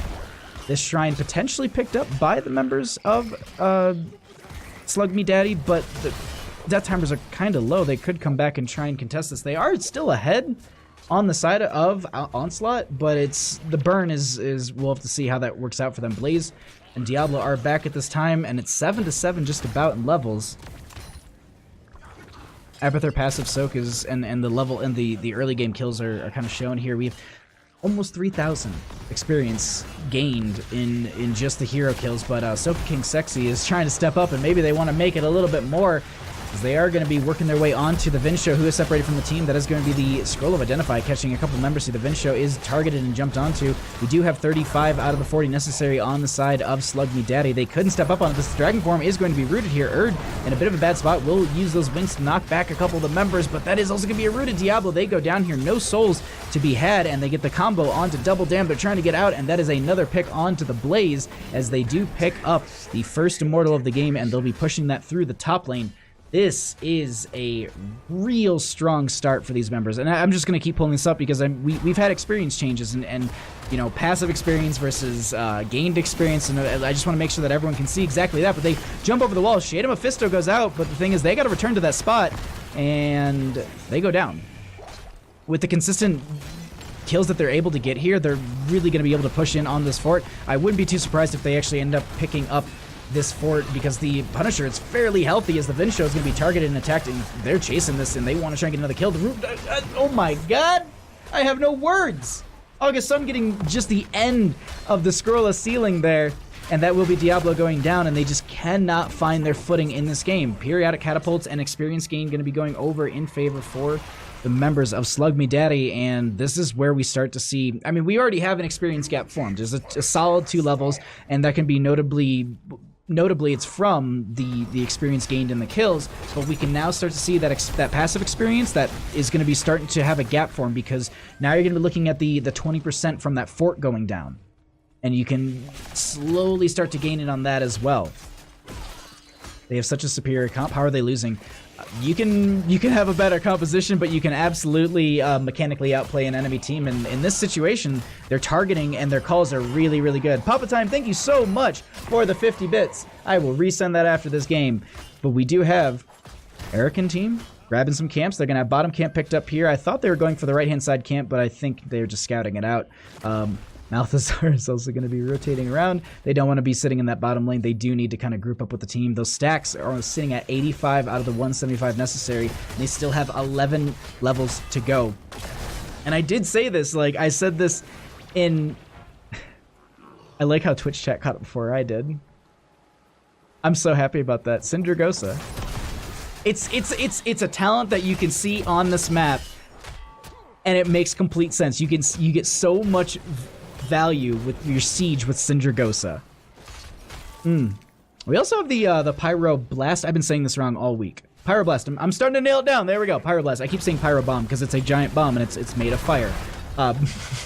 this shrine potentially picked up by the members of Slug Me Daddy, but the death timers are kind of low. They could come back and try and contest this. They are still ahead on the side of Onslaught, but it's the burn is we'll have to see how that works out for them. Blaze and Diablo are back at this time, and it's 7 to 7 just about in levels. Abathur passive soak is and the level and the early game kills are kind of shown here. We have almost 3,000 experience gained in just the hero kills, but Soka King Sexy is trying to step up, and maybe they want to make it a little bit more. as they are going to be working their way onto the Vinsho, who is separated from the team. That is going to be the Scroll of Identify, catching a couple members who the Vinsho is targeted and jumped onto. We do have 35 out of the 40 necessary on the side of Slug Me Daddy. They couldn't step up on it. This Dragon Form is going to be rooted here. Erd, in a bit of a bad spot, will use those wings to knock back a couple of the members, but that is also going to be a rooted Diablo. They go down here, no souls to be had, and they get the combo onto Double Damn. They're trying to get out, and that is another pick onto the Blaze, as they do pick up the first Immortal of the game, and they'll be pushing that through the top lane. This is a real strong start for these members, and I'm just going to keep pulling this up because we've had experience changes and you know, passive experience versus gained experience, and I just want to make sure that everyone can see exactly that. But they jump over the wall. Shade of Mephisto goes out, but the thing is they got to return to that spot, and they go down. With the consistent kills that they're able to get here, they're really going to be able to push in on this fort. I wouldn't be too surprised if they actually end up picking up this fort, because the Punisher is fairly healthy, as the Vinsho is going to be targeted and attacked, and they're chasing this, and they want to try and get another kill. The root, oh my god! I have no words! August Sun getting just the end of the scroll of ceiling there, and that will be Diablo going down, and they just cannot find their footing in this game. Periodic catapults and experience gain going to be going over in favor for the members of Slug Me Daddy, and this is where we start to see, I mean, we already have an experience gap formed. There's a solid 2 levels, and that can be notably it's from the experience gained in the kills, but we can now start to see that that passive experience that is going to be starting to have a gap form, because now you're going to be looking at the 20% from that fort going down, and you can slowly start to gain it on that as well. They have such a superior comp. How are they losing? You can have a better composition, but you can absolutely mechanically outplay an enemy team. And in this situation, their targeting and their calls are really, really good. Papa Time, thank you so much for the 50 bits. I will resend that after this game. But we do have Eric and team grabbing some camps. They're going to have bottom camp picked up here. I thought they were going for the right-hand side camp, but I think they're just scouting it out. Malthazar is also going to be rotating around. They don't want to be sitting in that bottom lane. They do need to kind of group up with the team. Those stacks are sitting at 85 out of the 175 necessary, and they still have 11 levels to go. And I did say this, like, I said this in... I like how Twitch chat caught it before I did. I'm so happy about that. Syndragosa. It's a talent that you can see on this map, and it makes complete sense. You get so much value with your siege with Syndragosa. We also have the Pyro Blast. I've been saying this wrong all week. Pyro Blast. I'm starting to nail it down. There we go. Pyro Blast. I keep saying Pyro Bomb because it's a giant bomb and it's made of fire.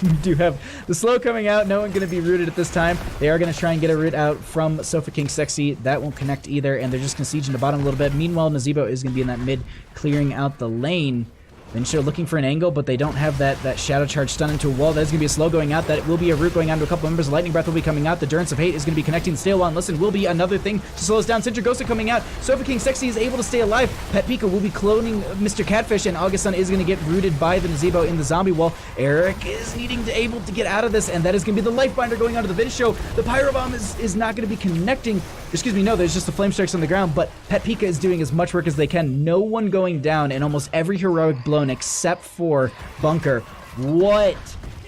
We do have the slow coming out. No one going to be rooted at this time. They are going to try and get a root out from Sofa King Sexy. That won't connect either, and they're just going to siege in the bottom a little bit. Meanwhile, Nazebo is going to be in that mid, clearing out the lane. Vinsho looking for an angle, but they don't have that Shadow Charge stun into a wall. That's going to be a slow going out. That will be a root going on to a couple members. Lightning Breath will be coming out. The Durance of Hate is going to be connecting. Stay on. Listen will be another thing to slow us down. Syndragosa coming out. Sofa King Sexy is able to stay alive. Pet Pika will be cloning Mr. Catfish, and August Sun is going to get rooted by the Nazebo in the zombie wall. Eric is able to get out of this, and that is going to be the Lifebinder going onto the Vinsho. The Pyro Bomb is not going to be connecting. Excuse me, no, there's just the Flame Strikes on the ground, but Pet Pika is doing as much work as they can. No one going down, and almost every heroic blown except for Bunker. What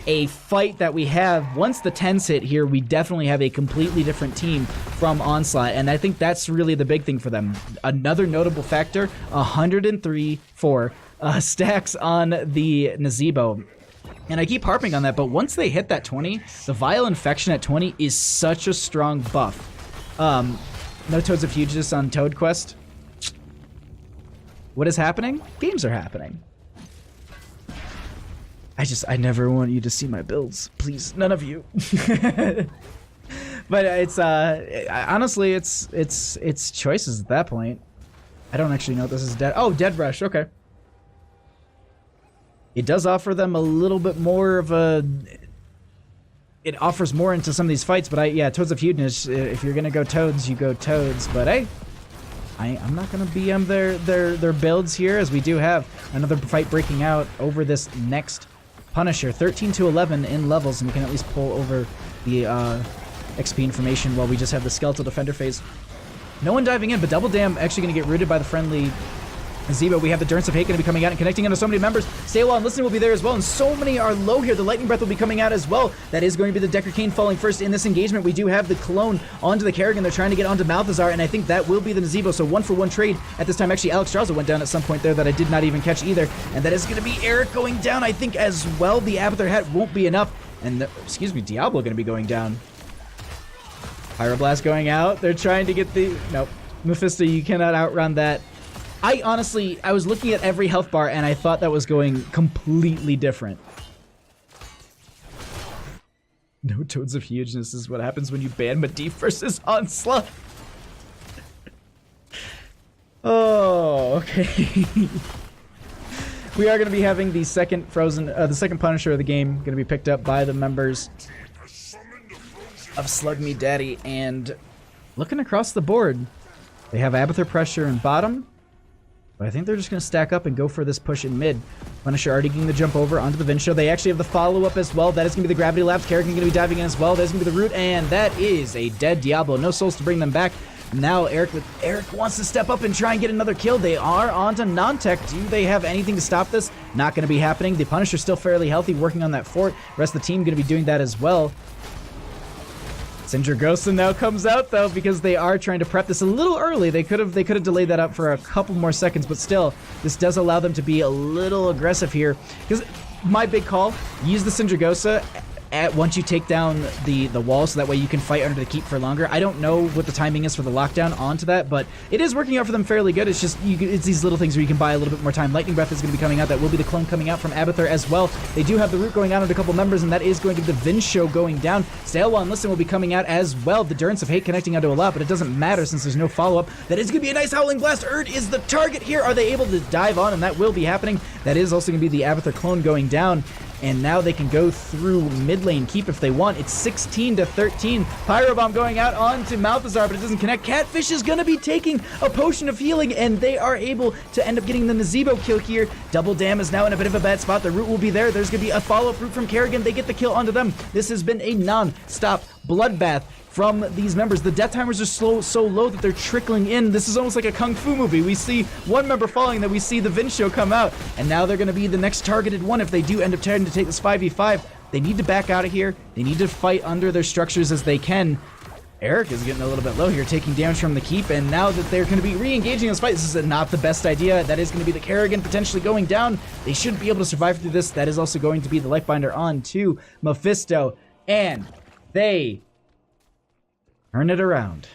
a fight that we have. Once the 10s hit here, we definitely have a completely different team from Onslaught, and I think that's really the big thing for them. Another notable factor, 103 for stacks on the Nazebo. And I keep harping on that, but once they hit that 20, the Vile Infection at 20 is such a strong buff. No Toads of Hugis on Toad Quest. What is happening? Games are happening. I never want you to see my builds. Please, none of you. But it's, honestly, it's choices at that point. I don't actually know if this is dead. Oh, Dead Rush, okay. It does offer them a little bit more of a... It offers more into some of these fights, but yeah, Toads of Hudness, if you're gonna go Toads, you go Toads, but hey, I'm not gonna BM their builds here, as we do have another fight breaking out over this next Punisher. 13 to 11 in levels, and we can at least pull over the XP information while we just have the Skeletal Defender phase. No one diving in, but Double Damn actually gonna get rooted by the friendly Zebo, we have the Durance of Hate going to be coming out and connecting into so many members. Stay and Listen will be there as well, and so many are low here. The Lightning Breath will be coming out as well. That is going to be the Decker Cane falling first in this engagement. We do have the Clone onto the Kerrigan. They're trying to get onto Malthazar, and I think that will be the Nazebo. So 1-for-1 trade at this time. Actually, Alex Jarza went down at some point there that I did not even catch either. And that is going to be Eric going down, I think, as well. The Abathur hat won't be enough. And, Diablo going to be going down. Pyroblast going out. They're trying to get the... Nope. Mephisto, you cannot outrun that. I was looking at every health bar and I thought that was going completely different. No Toads of Hugeness is what happens when you ban Medivh versus Onslaught. Oh, okay. We are going to be having the second the second Punisher of the game going to be picked up by the members of Slug Me Daddy, and looking across the board, they have Abathur pressure in bottom. But I think they're just going to stack up and go for this push in mid. Punisher already getting the jump over onto the Vincio. They actually have the follow-up as well. That is going to be the Gravity Lapse. Kerrigan going to be diving in as well. That's going to be the Root, and that is a dead Diablo. No souls to bring them back. Now Eric wants to step up and try and get another kill. They are onto non-tech. Do they have anything to stop this? Not going to be happening. The Punisher still fairly healthy, working on that fort. The rest of the team going to be doing that as well. Sindragosa now comes out though, because they are trying to prep this a little early. They could have delayed that up for a couple more seconds, but still, this does allow them to be a little aggressive here. Because my big call, use the Sindragosa once you take down the wall, so that way you can fight under the keep for longer. I don't know what the timing is for the lockdown onto that, but it is working out for them fairly good. It's just it's these little things where you can buy a little bit more time. Lightning Breath is going to be coming out. That will be the Clone coming out from Abathur as well. They do have the Root going out on a couple members, and that is going to be the Vincio going down. Sailwa and Listen will be coming out as well. The Durance of Hate connecting onto a lot, but it doesn't matter since there's no follow-up. That is going to be a nice Howling Blast. Erd is the target here. Are they able to dive on? And that will be happening. That is also going to be the Abathur Clone going down. And now they can go through mid lane keep if they want. It's 16-13. Pyrobomb going out onto Malthazar, but it doesn't connect. Catfish is going to be taking a potion of healing, and they are able to end up getting the Nazebo kill here. Double Dam is now in a bit of a bad spot. The Root will be there. There's going to be a follow-up Root from Kerrigan. They get the kill onto them. This has been a non-stop bloodbath from these members. The death timers are so low that they're trickling in. This is almost like a kung fu movie. We see one member falling, then we see the Vincio come out, and now they're going to be the next targeted one if they do end up trying to take this 5v5. They need to back out of here. They need to fight under their structures as they can. Eric is getting a little bit low here, taking damage from the keep, and now that they're going to be re-engaging this fight, this is not the best idea. That is going to be the Kerrigan potentially going down. They should be able to survive through this. That is also going to be the Lifebinder on to Mephisto, and they turn it around.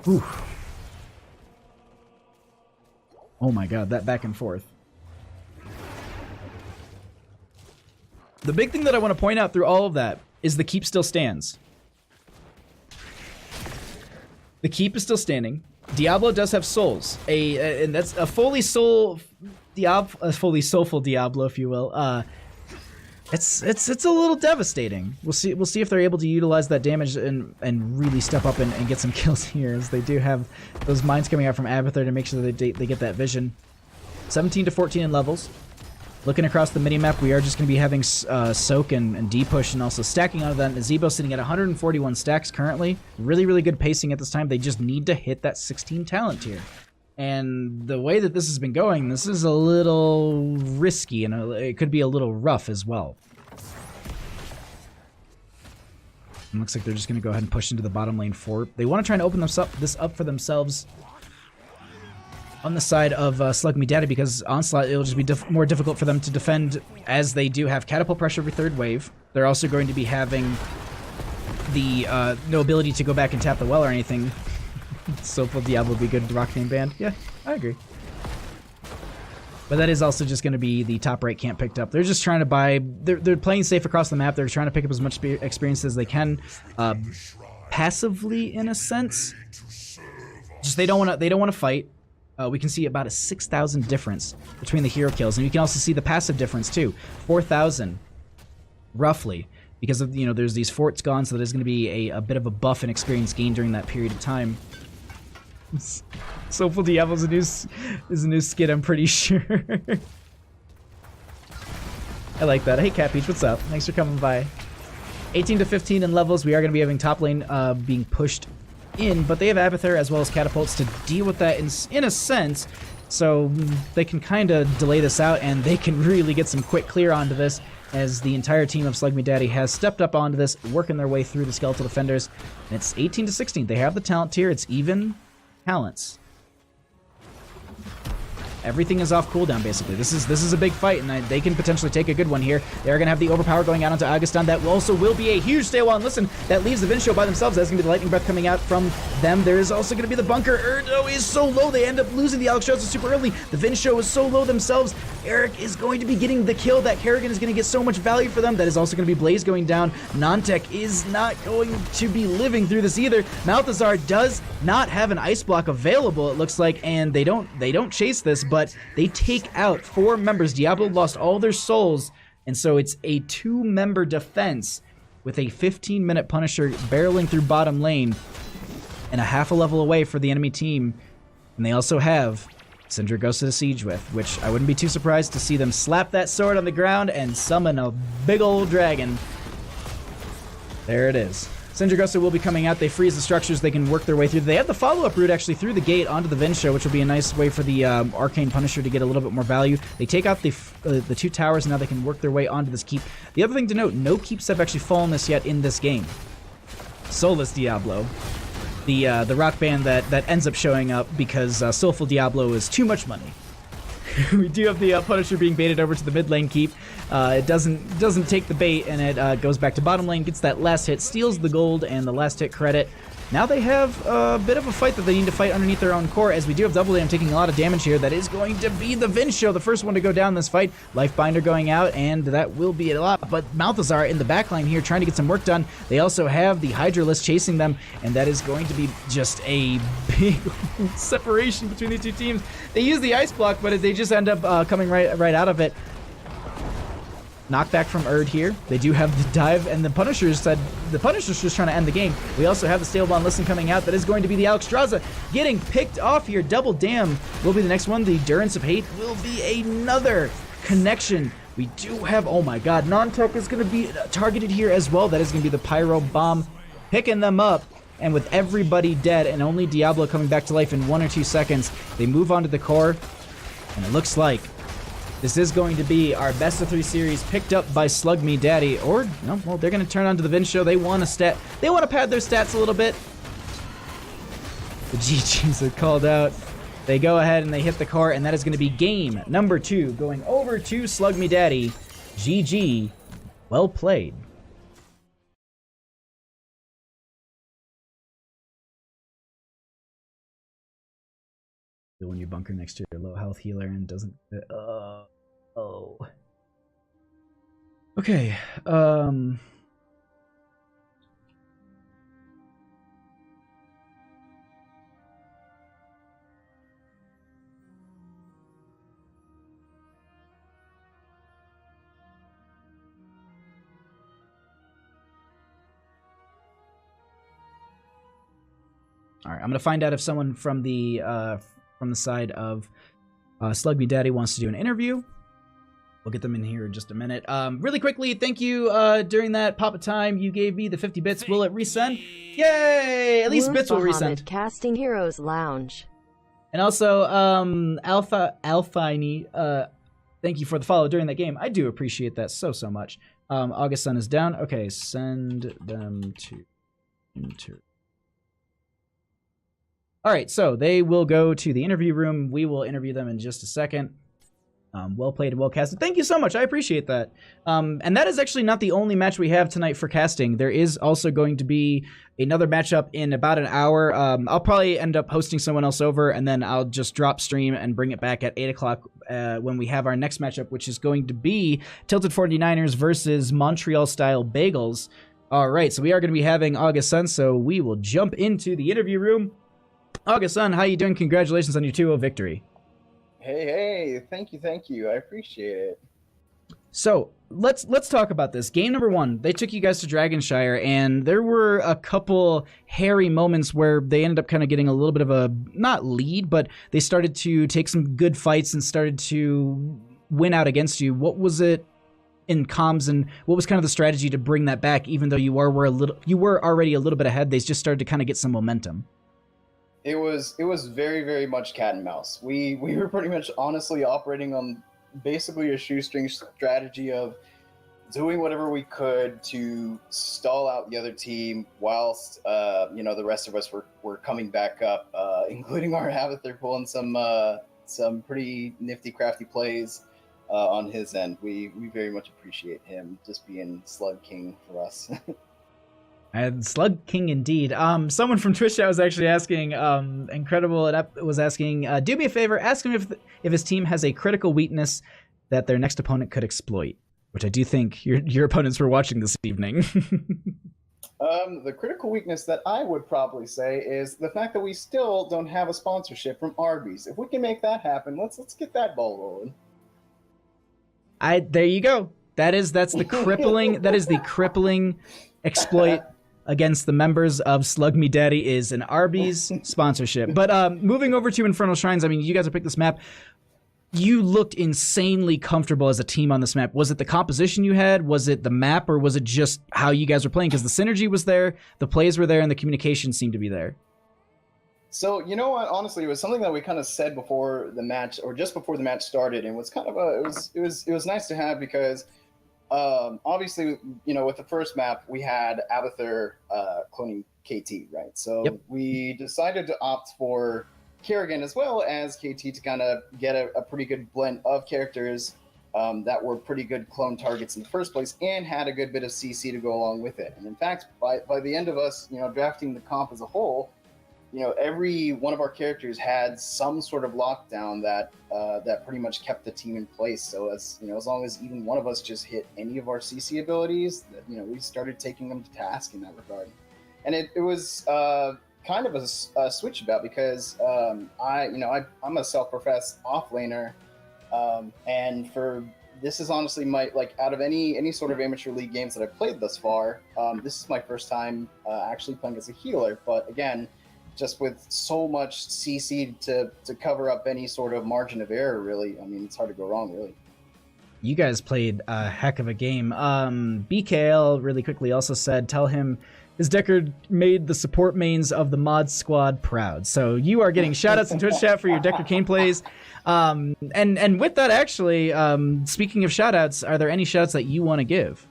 Whew. Oh my god, that back and forth. The big thing that I want to point out through all of that is the keep still stands. The keep is still standing. Diablo does have souls. And that's a fully soulful Diablo, if you will. It's a little devastating. We'll see if they're able to utilize that damage and really step up and get some kills here, as they do have those mines coming out from Abathur to make sure that they get that vision. 17-14 in levels. Looking across the minimap, we are just going to be having Soak and D-Push, and also stacking onto that. Nazebo sitting at 141 stacks currently. Really, really good pacing at this time. They just need to hit that 16 talent tier. And the way that this has been going, this is a little risky, and it could be a little rough as well. It looks like they're just going to go ahead and push into the bottom lane fort. They want to try and open this up for themselves on the side of Slug Me Daddy, because Onslaught, it'll just be more difficult for them to defend, as they do have catapult pressure every third wave. They're also going to be having the no ability to go back and tap the well or anything. Soulful Diablo would be good rock name band. Yeah, I agree. But that is also just going to be the top right camp picked up. They're just trying to buy... They're playing safe across the map. They're trying to pick up as much experience as they can, passively in a sense. Just they don't want to fight. We can see about a 6,000 difference between the hero kills, and you can also see the passive difference too, 4,000 roughly, because of there's these forts gone, so there's going to be a bit of a buff and experience gained during that period of time. Soulful Diablo is a new skit, I'm pretty sure. I like that. Hey Cat Peach, what's up? Thanks for coming by. 18-15 in levels. We are going to be having top lane being pushed in, but they have Abathur as well as catapults to deal with that in a sense. So they can kind of delay this out, and they can really get some quick clear onto this, as the entire team of Slug Me Daddy has stepped up onto this, working their way through the Skeletal Defenders. And it's 18-16. They have the talent tier. It's even talents. Everything is off cooldown, basically. This is a big fight, and they can potentially take a good one here. They're going to have the overpower going out onto Augustin. That also will be a huge stay while and listen. That leaves the Vin Show by themselves. That's going to be the Lightning Breath coming out from them. There is also going to be the Bunker. Erdo is so low. They end up losing the Alexstrasza super early. The Vin Show is so low themselves. Eric is going to be getting the kill. That Kerrigan is going to get so much value for them. That is also going to be Blaze going down. Nantech is not going to be living through this either. Malthazar does not have an ice block available, it looks like, and they don't chase this, but they take out 4 members. Diablo lost all their souls, and so it's a 2-member defense with a 15-minute Punisher barreling through bottom lane and a half a level away for the enemy team. And they also have Syndragosa to siege with, which I wouldn't be too surprised to see them slap that sword on the ground and summon a big old dragon. There it is. Syndragosa will be coming out. They freeze the structures. They can work their way through. They have the follow-up route actually through the gate onto the Vin Show, which will be a nice way for the Arcane Punisher to get a little bit more value. They take out the 2 towers, and now they can work their way onto this keep. The other thing to note, no keeps have actually fallen this yet in this game. Soulless Diablo, the rock band that ends up showing up because Soulful Diablo is too much money. We do have the Punisher being baited over to the mid lane keep. It doesn't take the bait, and it goes back to bottom lane, gets that last hit, steals the gold and the last hit credit. Now they have a bit of a fight that they need to fight underneath their own core, as we do have Double Dam taking a lot of damage here. That is going to be the Vin Show, the first one to go down in this fight. Lifebinder going out, and that will be a lot. But Malthazar in the backline here trying to get some work done. They also have the Hydralisk chasing them, and that is going to be just a big separation between these two teams. They use the ice block, but they just end up coming right out of it. Knockback from Erd here. They do have the dive, and the Punisher's just trying to end the game. We also have the Stalebond Listen coming out. That is going to be the Alexstrasza getting picked off here. Double Dam will be the next one. The Durance of Hate will be another connection. We do have, oh my god, Nantech is going to be targeted here as well. That is going to be the Pyro Bomb picking them up. And with everybody dead and only Diablo coming back to life in 1 or 2 seconds, they move on to the core, and it looks like this is going to be our best of 3 series picked up by Slug Me Daddy. Or, no, well, they're going to turn on to the Vin Show. They want to pad their stats a little bit. The GGs are called out. They go ahead and they hit the core, and that is going to be game number 2 going over to Slug Me Daddy. GG. Well played. When you bunker next to your low health healer and doesn't oh. Okay, all right, I'm gonna find out if someone from the side of Slug Me Daddy wants to do an interview. We'll get them in here in just a minute. Really quickly, thank you. During that pop of time, you gave me the 50 bits. Will it resend? Yay! At least bits will resend. Casting Heroes Lounge. And also, Alphini, thank you for the follow during that game. I do appreciate that so much. August Sun is down. Okay, send them to enter. All right, so they will go to the interview room. We will interview them in just a second. Well played and well casted. Thank you so much. I appreciate that. And that is actually not the only match we have tonight for casting. There is also going to be another matchup in about an hour. I'll probably end up hosting someone else over, and then I'll just drop stream and bring it back at 8 o'clock when we have our next matchup, which is going to be Tilted 49ers versus Montreal-style Bagels. All right, so we are going to be having August Sun, so we will jump into the interview room. August Sun, how you doing? Congratulations on your 2-0 victory. Hey, thank you. I appreciate it. So let's talk about this. Game number 1, they took you guys to Dragonshire, and there were a couple hairy moments where they ended up kind of getting a little bit of a, not lead, but they started to take some good fights and started to win out against you. What was it in comms, and what was kind of the strategy to bring that back, even though you were already a little bit ahead? They just started to kind of get some momentum. It was very, very much cat and mouse. We were pretty much honestly operating on basically a shoestring strategy of doing whatever we could to stall out the other team whilst the rest of us were coming back up, including our Abathur pulling some pretty nifty, crafty plays on his end. We very much appreciate him just being Slug King for us. And Slug King indeed. Someone from Twitch chat was actually asking, Incredible was asking, do me a favor, ask him if his team has a critical weakness that their next opponent could exploit, which I do think your opponents were watching this evening. The critical weakness that I would probably say is the fact that we still don't have a sponsorship from Arby's. If we can make that happen, let's get that ball rolling. There you go. That's the crippling exploit against the members of Slug Me Daddy is an Arby's sponsorship. But moving over to Infernal Shrines, I mean, you guys have picked this map. You looked insanely comfortable as a team on this map. Was it the composition you had? Was it the map? Or was it just how you guys were playing? Because the synergy was there, the plays were there, and the communication seemed to be there. So, you know what? Honestly, it was something that we kind of said before the match, or just before the match started, and was kind of it was nice to have because obviously, with the first map, we had Abathur cloning KT, right? So yep. We decided to opt for Kerrigan as well as KT to kind of get a pretty good blend of characters that were pretty good clone targets in the first place and had a good bit of CC to go along with it. And in fact, by the end of us, drafting the comp as a whole, every one of our characters had some sort of lockdown that pretty much kept the team in place. So as long as even one of us just hit any of our CC abilities, we started taking them to task in that regard. And it was kind of a switch about because I'm a self-professed offlaner, and this is honestly out of any sort of amateur league games that I've played thus far, this is my first time actually playing as a healer. But again, just with so much CC to cover up any sort of margin of error, really, I mean, it's hard to go wrong, really. You guys played a heck of a game. BKL really quickly also said, tell him his Deckard made the support mains of the mod squad proud. So you are getting shoutouts in Twitch chat for your Deckard Kane plays. And with that, actually, speaking of shoutouts, are there any shoutouts that you want to give?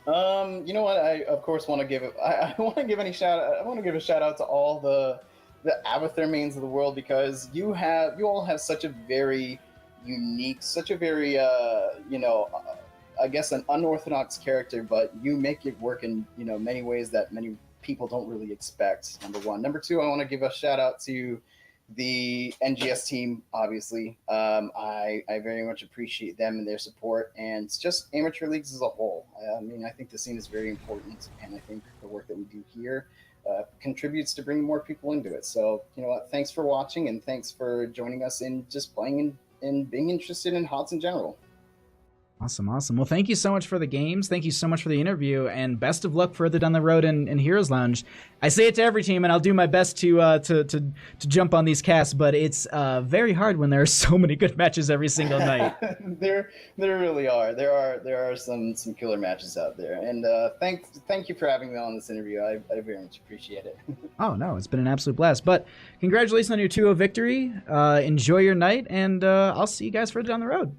You know what? I of course want to give it. I want to give any shout. I want to give a shout out to all the Abathur mains of the world because you all have such a very unique, such a very I guess an unorthodox character, but you make it work in many ways that many people don't really expect. Number one. Number two, I want to give a shout out to the NGS team, obviously. I very much appreciate them and their support, and it's just amateur leagues as a whole. I mean, I think the scene is very important, and I think the work that we do here contributes to bringing more people into it. So, you know what? Thanks for watching, and thanks for joining us in just playing and being interested in HOTS in general. Awesome. Well, thank you so much for the games. Thank you so much for the interview, and best of luck further down the road in Heroes Lounge. I say it to every team, and I'll do my best to jump on these casts, but it's very hard when there are so many good matches every single night. There really are. There are some killer matches out there, and thank you for having me on this interview. I very much appreciate it. Oh no, it's been an absolute blast. But congratulations on your 2-0 victory. Enjoy your night, and I'll see you guys further down the road.